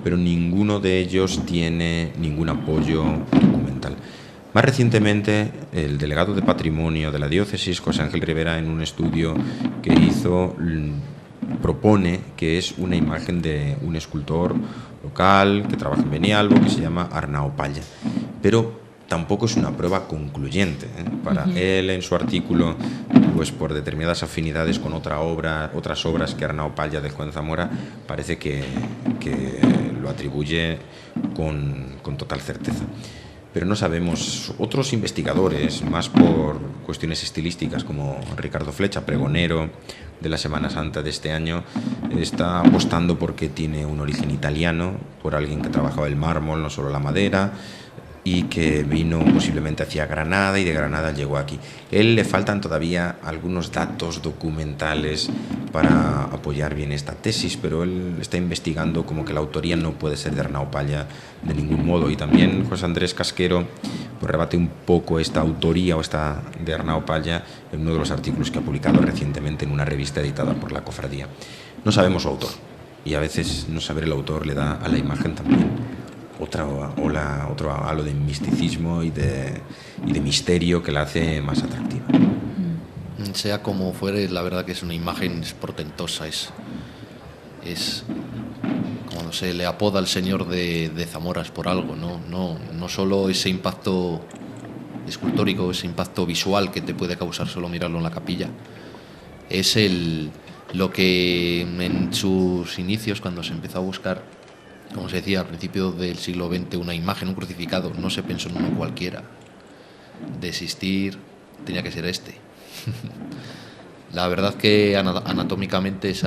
pero ninguno de ellos tiene ningún apoyo documental. Más recientemente, el delegado de Patrimonio de la Diócesis, José Ángel Rivera, en un estudio que hizo, propone que es una imagen de un escultor local que trabaja en Benialbo, que se llama Arnao Palla, pero tampoco es una prueba concluyente. Para él, en su artículo, pues por determinadas afinidades con otras obras que Arnau Palla dejó en Zamora, parece que lo atribuye con total certeza. Pero no sabemos. Otros investigadores, más por cuestiones estilísticas, como Ricardo Flecha, pregonero de la Semana Santa de este año, está apostando porque tiene un origen italiano, por alguien que trabajaba el mármol, no solo la madera, y que vino posiblemente hacia Granada y de Granada llegó aquí. Él le faltan todavía algunos datos documentales para apoyar bien esta tesis, pero él está investigando como que la autoría no puede ser de Arnau Palla de ningún modo. Y también José Andrés Casquero pues rebate un poco esta autoría o esta de Arnau Palla en uno de los artículos que ha publicado recientemente en una revista editada por la Cofradía. No sabemos su autor, y a veces no saber el autor le da a la imagen también otro halo de misticismo y de misterio que la hace más atractiva. Sea como fuere, la verdad que es una imagen portentosa, es como se le apoda al señor de Zamora por algo, no solo ese impacto escultórico, ese impacto visual que te puede causar solo mirarlo en la capilla, es lo que en sus inicios, cuando se empezó a buscar, como se decía, al principio del siglo XX, una imagen, un crucificado, no se pensó en uno cualquiera. De existir, tenía que ser este. La verdad que anatómicamente es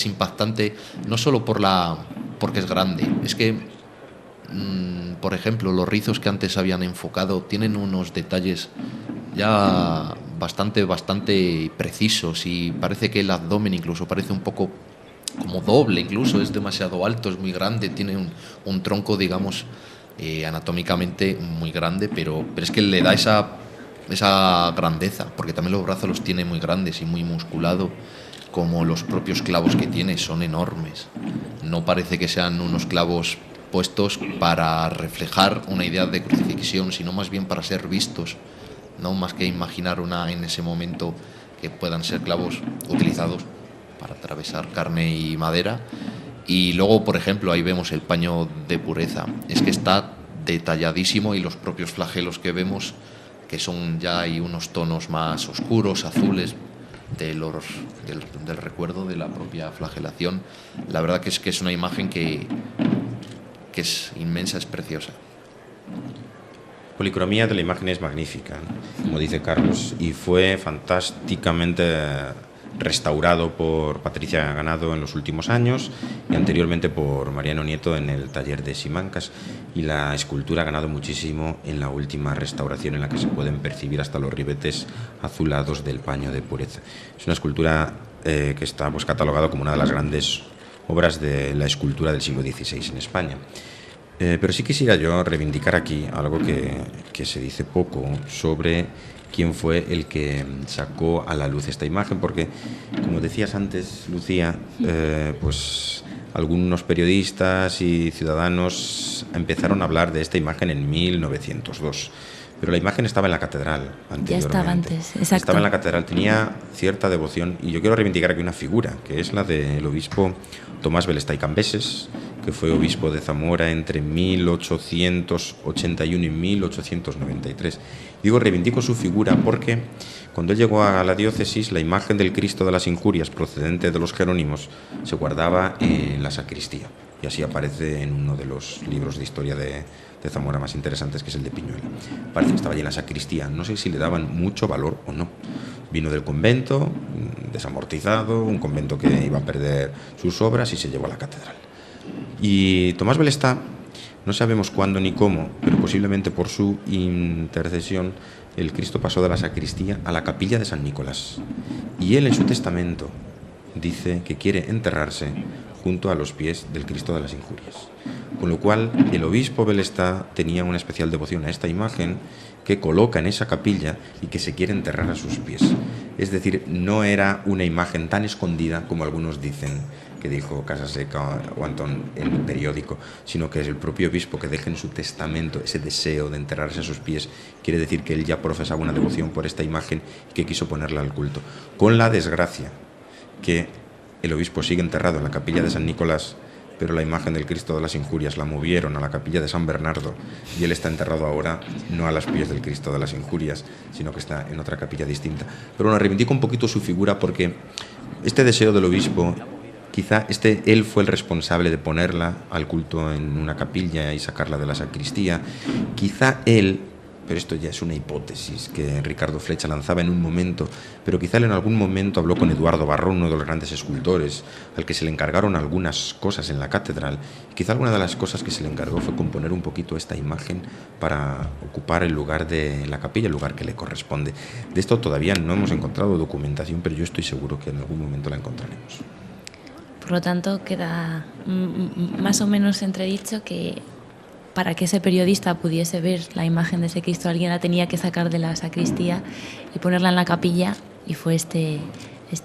impactante, no solo porque es grande, es que, por ejemplo, los rizos que antes habían enfocado tienen unos detalles ya bastante precisos, y parece que el abdomen incluso parece un poco como doble, incluso es demasiado alto, es muy grande, tiene un tronco, digamos, anatómicamente muy grande, pero es que le da esa grandeza, porque también los brazos los tiene muy grandes y muy musculado, como los propios clavos que tiene son enormes. No parece que sean unos clavos puestos para reflejar una idea de crucifixión, sino más bien para ser vistos, no más que imaginar en ese momento que puedan ser clavos utilizados para atravesar carne y madera. Y luego, por ejemplo, ahí vemos el paño de pureza, es que está detalladísimo, y los propios flagelos que vemos, que son ya hay unos tonos más oscuros, azules, del recuerdo de la propia flagelación. La verdad que es una imagen que es inmensa, es preciosa. La policromía de la imagen es magnífica, ¿no? Como dice Carlos, y fue fantásticamente restaurado por Patricia Ganado en los últimos años, y anteriormente por Mariano Nieto en el taller de Simancas, y la escultura ha ganado muchísimo en la última restauración, en la que se pueden percibir hasta los ribetes azulados del paño de pureza. Es una escultura que está pues catalogada como una de las grandes obras de la escultura del siglo XVI en España. Pero sí quisiera yo reivindicar aquí algo que se dice poco sobre quién fue el que sacó a la luz esta imagen, porque, como decías antes, Lucía, pues algunos periodistas y ciudadanos empezaron a hablar de esta imagen en 1902. Pero la imagen estaba en la catedral anteriormente. Ya estaba antes, exacto. Estaba en la catedral, tenía cierta devoción, y yo quiero reivindicar aquí una figura, que es la del obispo Tomás Belestay Cambeses, que fue obispo de Zamora entre 1881 y 1893. Digo, reivindico su figura porque cuando él llegó a la diócesis, la imagen del Cristo de las Injurias, procedente de los jerónimos, se guardaba en la sacristía, y así aparece en uno de los libros de historia de Zamora más interesantes, que es el de Piñuela. Parece que estaba allí en la sacristía, no sé si le daban mucho valor o no. Vino del convento, desamortizado, un convento que iba a perder sus obras, y se llevó a la catedral. Y Tomás Belestá, no sabemos cuándo ni cómo, pero posiblemente por su intercesión, el Cristo pasó de la sacristía a la capilla de San Nicolás. Y él, en su testamento, dice que quiere enterrarse junto a los pies del Cristo de las Injurias. Con lo cual, el obispo Belestá tenía una especial devoción a esta imagen, que coloca en esa capilla y que se quiere enterrar a sus pies. Es decir, no era una imagen tan escondida como algunos dicen que dijo Casaseca o Antón en el periódico, sino que es el propio obispo que deja en su testamento ese deseo de enterrarse a sus pies. Quiere decir que él ya profesaba una devoción por esta imagen y que quiso ponerla al culto. Con la desgracia que el obispo sigue enterrado en la capilla de San Nicolás, pero la imagen del Cristo de las Injurias la movieron a la capilla de San Bernardo y él está enterrado ahora no a los pies del Cristo de las Injurias, sino que está en otra capilla distinta. Pero bueno, reivindico un poquito su figura porque este deseo del obispo, quizá él fue el responsable de ponerla al culto en una capilla y sacarla de la sacristía. Quizá él, pero esto ya es una hipótesis que Ricardo Flecha lanzaba en un momento, pero quizá él en algún momento habló con Eduardo Barrón, uno de los grandes escultores, al que se le encargaron algunas cosas en la catedral. Quizá alguna de las cosas que se le encargó fue componer un poquito esta imagen para ocupar el lugar de la capilla, el lugar que le corresponde. De esto todavía no hemos encontrado documentación, pero yo estoy seguro que en algún momento la encontraremos. Por lo tanto, queda más o menos entredicho que para que ese periodista pudiese ver la imagen de ese Cristo, alguien la tenía que sacar de la sacristía y ponerla en la capilla, y fue este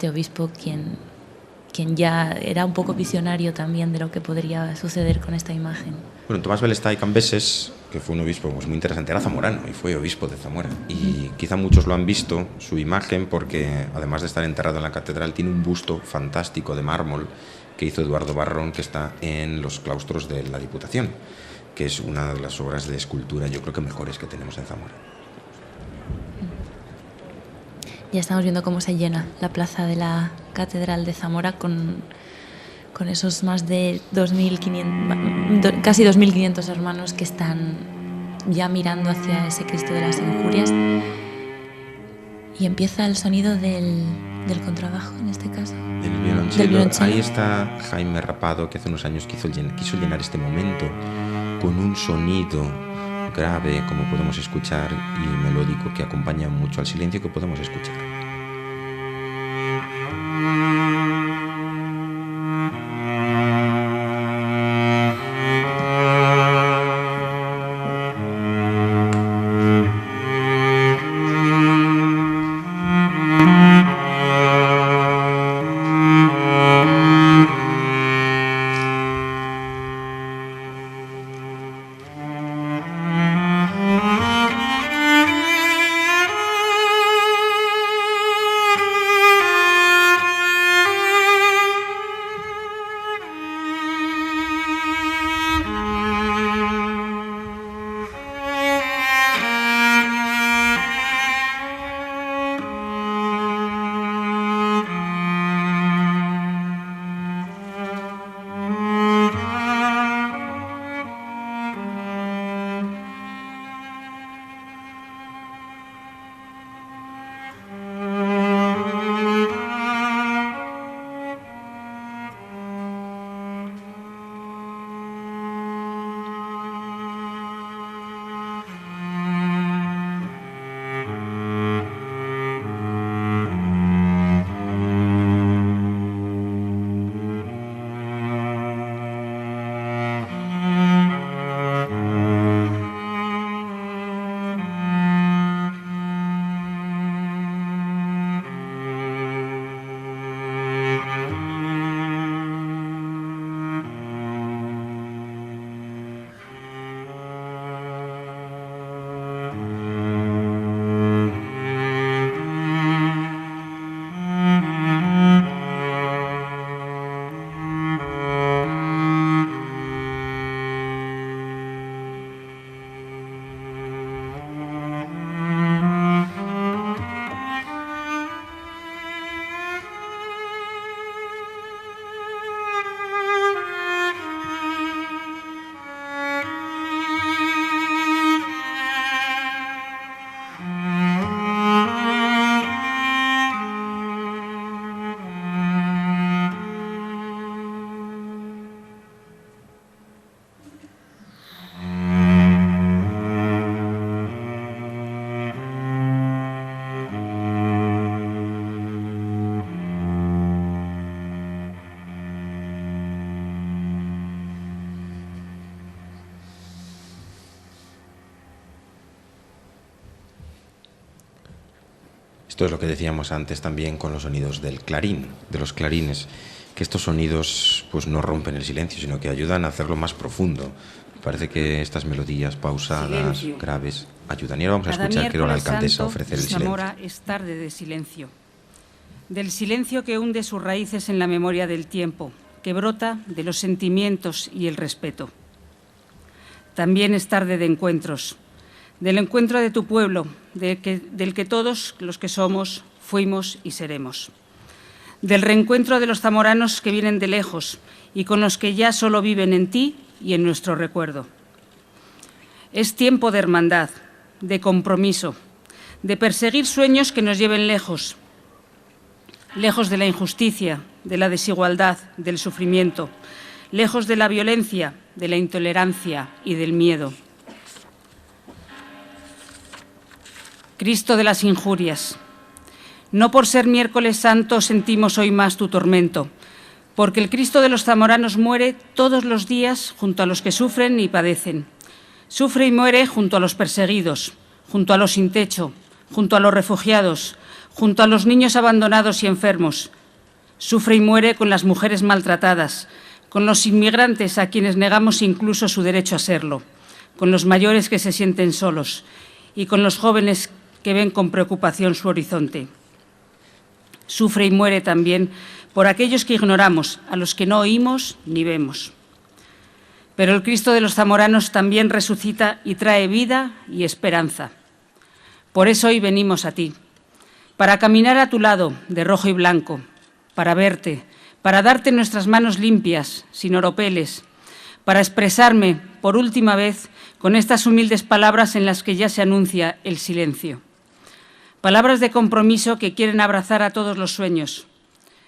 obispo quien ya era un poco visionario también de lo que podría suceder con esta imagen. Bueno, Tomás Belestay Cambeses, que fue un obispo pues, muy interesante, era zamorano y fue obispo de Zamora. Y quizá muchos lo han visto, su imagen, porque además de estar enterrado en la catedral, tiene un busto fantástico de mármol que hizo Eduardo Barrón, que está en los claustros de la Diputación, que es una de las obras de escultura, yo creo que mejores que tenemos en Zamora. Ya estamos viendo cómo se llena la plaza de la Catedral de Zamora con esos más de 2.500, casi 2.500 hermanos que están ya mirando hacia ese Cristo de las Injurias. Y empieza el sonido del contrabajo, en este caso. Del violonchelo. Ahí está Jaime Rapado, que hace unos años quiso llenar este momento con un sonido grave, como podemos escuchar, y melódico, que acompaña mucho al silencio que podemos escuchar. Esto es lo que decíamos antes también con los sonidos del clarín, de los clarines, que estos sonidos pues no rompen el silencio, sino que ayudan a hacerlo más profundo. Parece que estas melodías pausadas, silencio, graves, ayudan. Y ahora vamos a escuchar, creo, a la alcaldesa ofrecer el silencio. Zamora es tarde de silencio, del silencio que hunde sus raíces en la memoria del tiempo, que brota de los sentimientos y el respeto. También es tarde de encuentros, del encuentro de tu pueblo, del que todos los que somos, fuimos y seremos. Del reencuentro de los zamoranos que vienen de lejos y con los que ya solo viven en ti y en nuestro recuerdo. Es tiempo de hermandad, de compromiso, de perseguir sueños que nos lleven lejos, lejos de la injusticia, de la desigualdad, del sufrimiento, lejos de la violencia, de la intolerancia y del miedo. Cristo de las injurias, no por ser miércoles santo sentimos hoy más tu tormento, porque el Cristo de los zamoranos muere todos los días junto a los que sufren y padecen. Sufre y muere junto a los perseguidos, junto a los sin techo, junto a los refugiados, junto a los niños abandonados y enfermos. Sufre y muere con las mujeres maltratadas, con los inmigrantes a quienes negamos incluso su derecho a serlo, con los mayores que se sienten solos y con los jóvenes que ven con preocupación su horizonte. Sufre y muere también por aquellos que ignoramos, a los que no oímos ni vemos. Pero el Cristo de los zamoranos también resucita y trae vida y esperanza. Por eso hoy venimos a ti, para caminar a tu lado de rojo y blanco, para verte, para darte nuestras manos limpias, sin oropeles, para expresarme por última vez con estas humildes palabras en las que ya se anuncia el silencio. Palabras de compromiso que quieren abrazar a todos los sueños,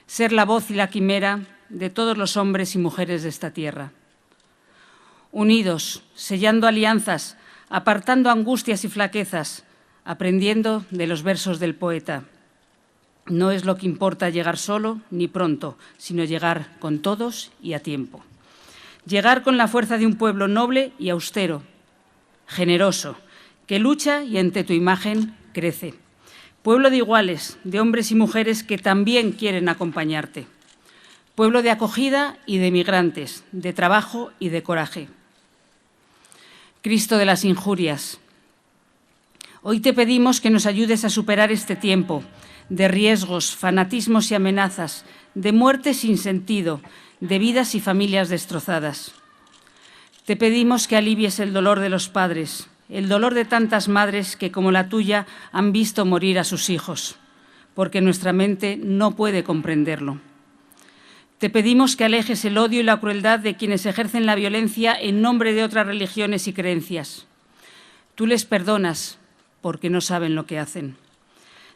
ser la voz y la quimera de todos los hombres y mujeres de esta tierra. Unidos, sellando alianzas, apartando angustias y flaquezas, aprendiendo de los versos del poeta. No es lo que importa llegar solo ni pronto, sino llegar con todos y a tiempo. Llegar con la fuerza de un pueblo noble y austero, generoso, que lucha y ante tu imagen crece. Pueblo de iguales, de hombres y mujeres que también quieren acompañarte. Pueblo de acogida y de migrantes, de trabajo y de coraje. Cristo de las injurias, hoy te pedimos que nos ayudes a superar este tiempo de riesgos, fanatismos y amenazas, de muertes sin sentido, de vidas y familias destrozadas. Te pedimos que alivies el dolor de los padres, el dolor de tantas madres que, como la tuya, han visto morir a sus hijos, porque nuestra mente no puede comprenderlo. Te pedimos que alejes el odio y la crueldad de quienes ejercen la violencia en nombre de otras religiones y creencias. Tú les perdonas porque no saben lo que hacen.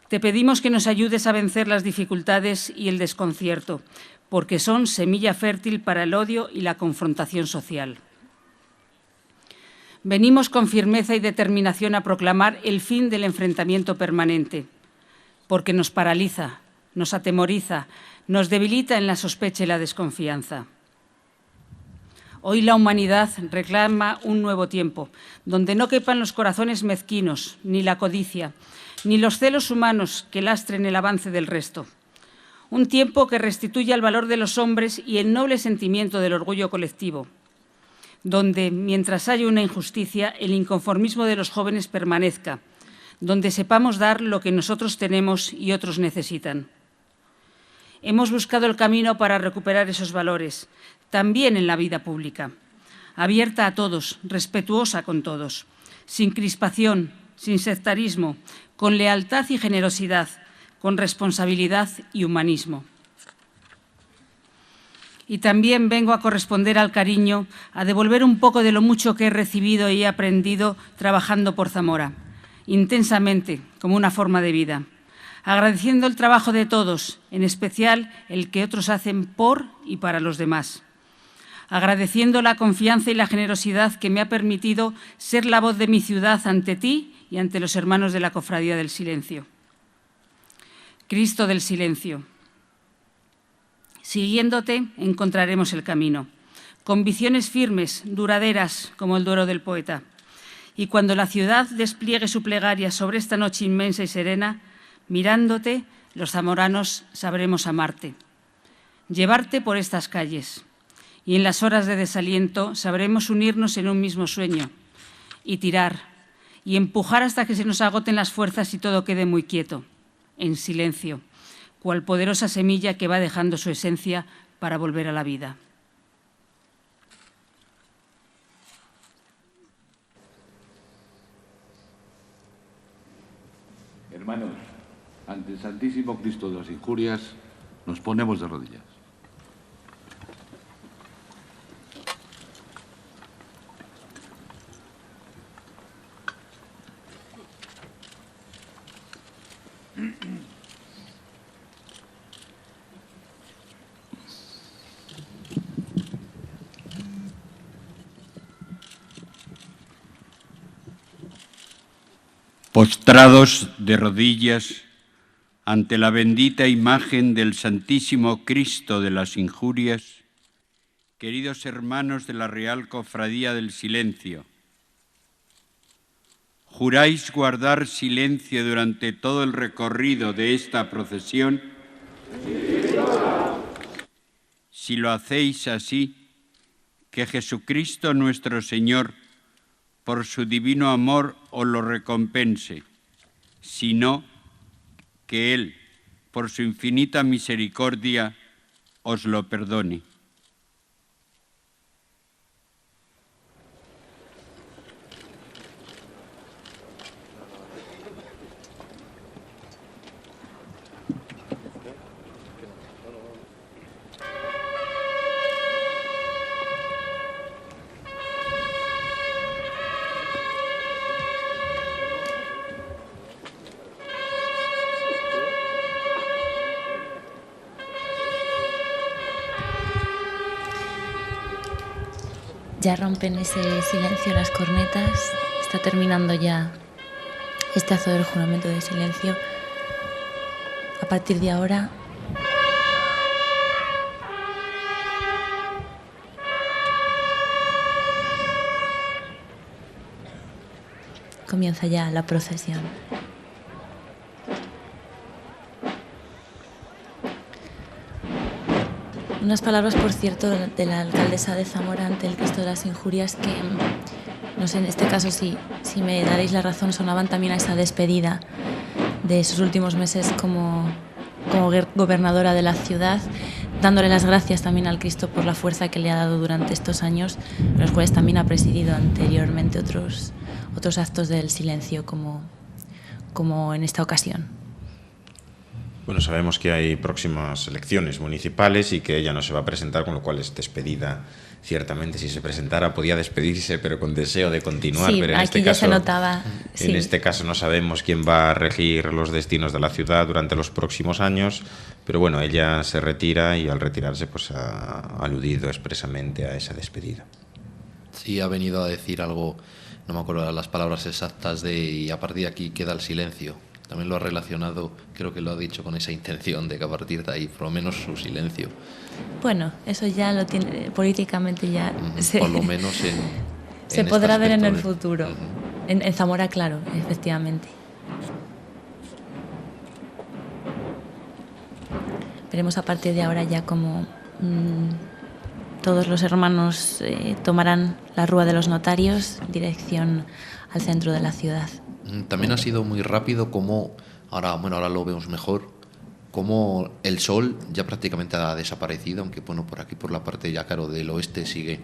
Te pedimos que nos ayudes a vencer las dificultades y el desconcierto, porque son semilla fértil para el odio y la confrontación social. Venimos con firmeza y determinación a proclamar el fin del enfrentamiento permanente, porque nos paraliza, nos atemoriza, nos debilita en la sospecha y la desconfianza. Hoy la humanidad reclama un nuevo tiempo, donde no quepan los corazones mezquinos, ni la codicia, ni los celos humanos que lastren el avance del resto. Un tiempo que restituya el valor de los hombres y el noble sentimiento del orgullo colectivo, donde, mientras haya una injusticia, el inconformismo de los jóvenes permanezca, donde sepamos dar lo que nosotros tenemos y otros necesitan. Hemos buscado el camino para recuperar esos valores, también en la vida pública, abierta a todos, respetuosa con todos, sin crispación, sin sectarismo, con lealtad y generosidad, con responsabilidad y humanismo. Y también vengo a corresponder al cariño, a devolver un poco de lo mucho que he recibido y he aprendido trabajando por Zamora, intensamente, como una forma de vida, agradeciendo el trabajo de todos, en especial el que otros hacen por y para los demás, agradeciendo la confianza y la generosidad que me ha permitido ser la voz de mi ciudad ante ti y ante los hermanos de la Cofradía del Silencio. Cristo del Silencio, siguiéndote encontraremos el camino, convicciones firmes, duraderas como el duero del poeta. Y cuando la ciudad despliegue su plegaria sobre esta noche inmensa y serena, mirándote, los zamoranos sabremos amarte, llevarte por estas calles. Y en las horas de desaliento sabremos unirnos en un mismo sueño y tirar y empujar hasta que se nos agoten las fuerzas y todo quede muy quieto, en silencio, cual poderosa semilla que va dejando su esencia para volver a la vida. Hermanos, ante el Santísimo Cristo de las Injurias, nos ponemos de rodillas. Postrados de rodillas ante la bendita imagen del Santísimo Cristo de las Injurias, queridos hermanos de la Real Cofradía del Silencio, ¿juráis guardar silencio durante todo el recorrido de esta procesión? Sí. Si lo hacéis así, que Jesucristo nuestro Señor, por su divino amor, os lo recompense, sino que Él, por su infinita misericordia, os lo perdone. Ya rompen ese silencio las cornetas, está terminando ya este acto del juramento de silencio. A partir de ahora comienza ya la procesión. Unas palabras, por cierto, de la alcaldesa de Zamora ante el Cristo de las Injurias que, no sé, en este caso, si me daréis la razón, sonaban también a esa despedida de sus últimos meses como gobernadora de la ciudad, dándole las gracias también al Cristo por la fuerza que le ha dado durante estos años, los cuales también ha presidido anteriormente otros actos del silencio, como en esta ocasión. Bueno, sabemos que hay próximas elecciones municipales y que ella no se va a presentar, con lo cual es despedida. Ciertamente, si se presentara podía despedirse, pero con deseo de continuar. Sí, pero en aquí este ya caso, se notaba. Sí. En este caso no sabemos quién va a regir los destinos de la ciudad durante los próximos años, pero bueno, ella se retira y al retirarse pues ha aludido expresamente a esa despedida. Sí, ha venido a decir algo, no me acuerdo las palabras exactas, y a partir de aquí queda el silencio. También lo ha relacionado, creo que lo ha dicho con esa intención de que a partir de ahí, por lo menos, su silencio. Bueno, eso ya lo tiene políticamente ya. Por lo menos se podrá ver en el futuro. En Zamora, claro, efectivamente. Veremos a partir de ahora ya cómo todos los hermanos tomarán la Rúa de los Notarios en dirección al centro de la ciudad. También ha sido muy rápido como, ahora lo vemos mejor, como el sol ya prácticamente ha desaparecido, aunque bueno, por aquí, por la parte ya claro del oeste sigue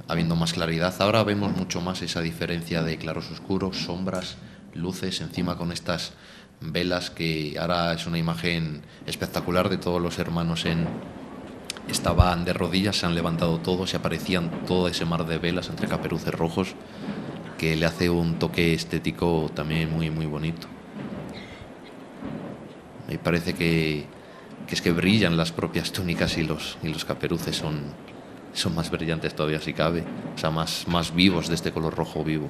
habiendo más claridad. Ahora vemos mucho más esa diferencia de claros oscuros, sombras, luces, encima con estas velas, que ahora es una imagen espectacular de todos los hermanos estaban de rodillas, se han levantado todos y aparecían todo ese mar de velas entre caperuces rojos, que le hace un toque estético también muy, muy bonito. Me parece que es que brillan las propias túnicas y los caperuces son más brillantes todavía si cabe, o sea, más vivos, de este color rojo vivo.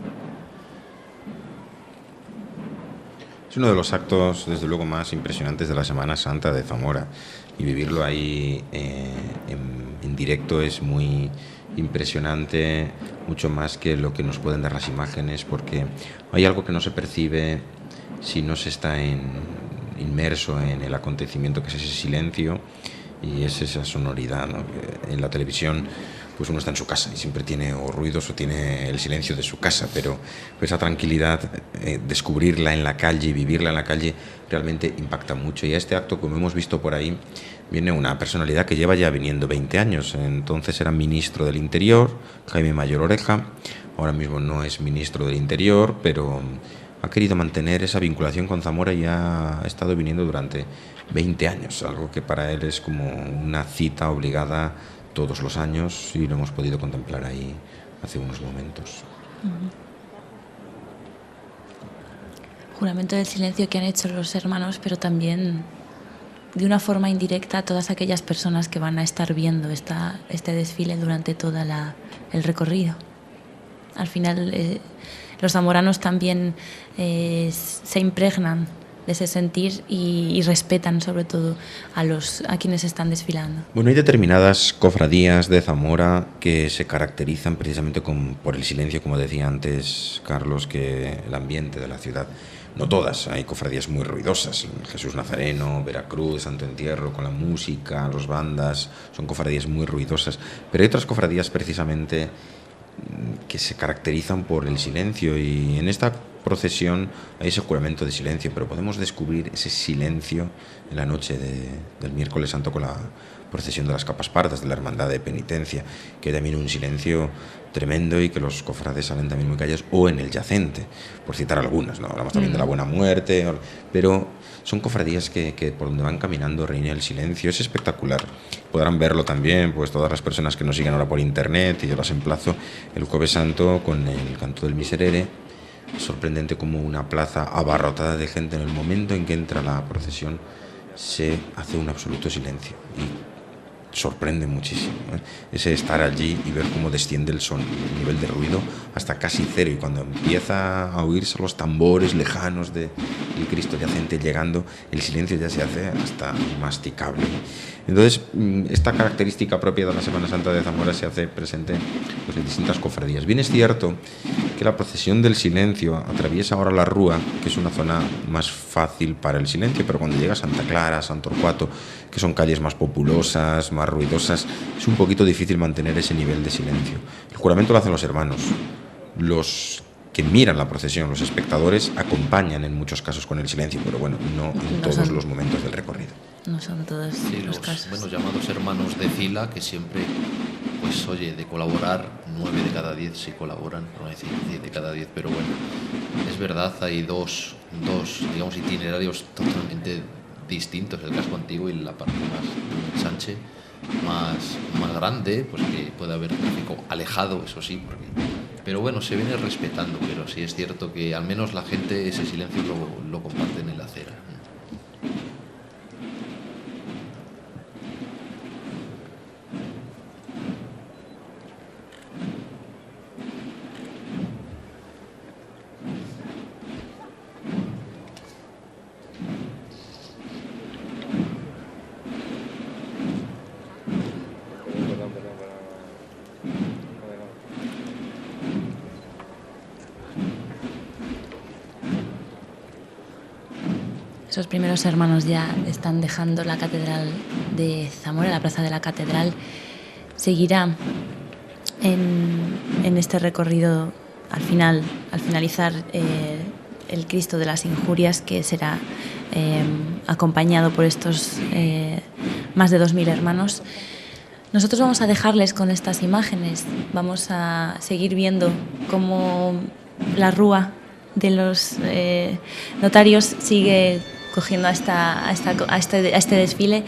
Es uno de los actos, desde luego, más impresionantes de la Semana Santa de Zamora, y vivirlo ahí en directo es muy impresionante, mucho más que lo que nos pueden dar las imágenes, porque hay algo que no se percibe si no se está inmerso en el acontecimiento, que es ese silencio y es esa sonoridad, ¿no? En la televisión pues uno está en su casa y siempre tiene o ruidos o tiene el silencio de su casa, pero esa tranquilidad, descubrirla en la calle y vivirla en la calle realmente impacta mucho. Y a este acto, como hemos visto por ahí, viene una personalidad que lleva ya viniendo 20 años. Entonces era ministro del Interior, Jaime Mayor Oreja. Ahora mismo no es ministro del Interior, pero ha querido mantener esa vinculación con Zamora y ha estado viniendo durante 20 años, algo que para él es como una cita obligada todos los años, y lo hemos podido contemplar ahí hace unos momentos. Juramento del silencio que han hecho los hermanos, pero también de una forma indirecta a todas aquellas personas que van a estar viendo este desfile durante todo el recorrido. Al final, los zamoranos también se impregnan de ese sentir y respetan sobre todo a quienes están desfilando. Bueno, hay determinadas cofradías de Zamora que se caracterizan precisamente por el silencio, como decía antes Carlos, que el ambiente de la ciudad. No todas, hay cofradías muy ruidosas, Jesús Nazareno, Veracruz, Santo Entierro, con la música, los bandas, son cofradías muy ruidosas, pero hay otras cofradías precisamente que se caracterizan por el silencio, y en esta procesión hay ese juramento de silencio, pero podemos descubrir ese silencio en la noche del miércoles santo con la procesión de las capas pardas de la Hermandad de Penitencia, que hay también un silencio tremendo y que los cofrades salen también muy callados, o en el Yacente, por citar algunas, ¿no? Hablamos también de la Buena Muerte, pero son cofradías que por donde van caminando reina el silencio. Es espectacular. Podrán verlo también pues todas las personas que nos siguen ahora por internet, y yo las emplazo el Jueves Santo con el canto del Miserere. Sorprendente como una plaza abarrotada de gente, en el momento en que entra la procesión se hace un absoluto silencio, y sorprende muchísimo, ¿eh? Ese estar allí y ver cómo desciende el nivel de ruido hasta casi cero, y cuando empieza a oírse los tambores lejanos del Cristo Yacente llegando, el silencio ya se hace hasta masticable. Entonces, esta característica propia de la Semana Santa de Zamora se hace presente pues en distintas cofradías. Bien es cierto que la procesión del silencio atraviesa ahora la Rúa, que es una zona más fácil para el silencio, pero cuando llega a Santa Clara, San Torcuato, que son calles más populosas, más ruidosas, es un poquito difícil mantener ese nivel de silencio. El juramento lo hacen los hermanos. Los que miran la procesión, los espectadores, acompañan en muchos casos con el silencio, pero bueno, no en todos los momentos del recorrido. No son todos los casos. Los llamados hermanos de fila, que siempre, pues oye, de colaborar, 9 de cada 10 sí colaboran, no decir 10 de cada 10, pero bueno, es verdad, hay dos digamos, itinerarios totalmente distintos, el casco antiguo y la parte más ensanche, más grande, pues que puede haber tráfico alejado, eso sí, pero bueno, se viene respetando, pero sí es cierto que al menos la gente ese silencio lo comparte en la acera. Esos primeros hermanos ya están dejando la Catedral de Zamora, la Plaza de la Catedral. Seguirá en este recorrido al finalizar el Cristo de las Injurias, que será acompañado por estos más de 2.000 hermanos. Nosotros vamos a dejarles con estas imágenes, vamos a seguir viendo cómo la rúa de los notarios sigue cogiendo a este desfile,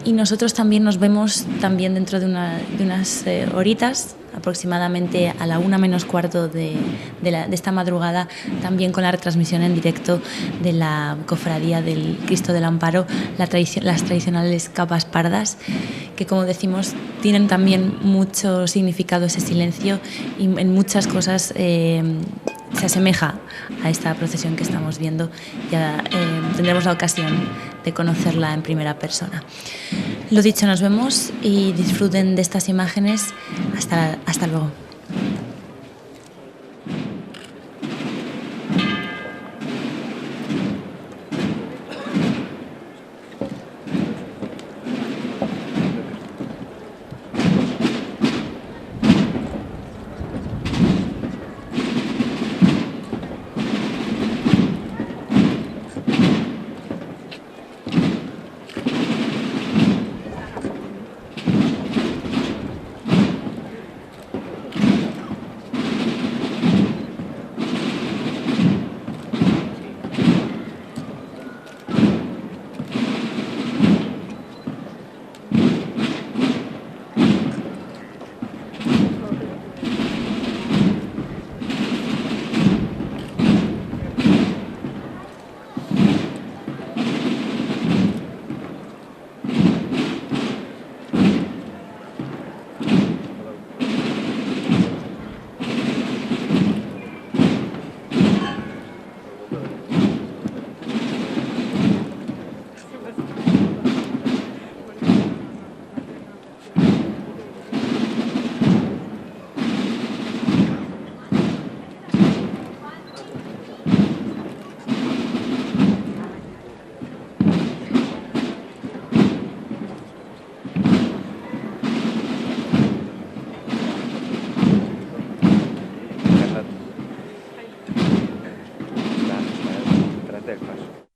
y nosotros también nos vemos también dentro de unas horitas, aproximadamente a la 1:45 de esta madrugada, también con la retransmisión en directo de la Cofradía del Cristo del Amparo, las tradicionales capas pardas, que, como decimos, tienen también mucho significado ese silencio, y en muchas cosas se asemeja a esta procesión que estamos viendo. Ya tendremos la ocasión de conocerla en primera persona. Lo dicho, nos vemos y disfruten de estas imágenes. Hasta luego. del paso.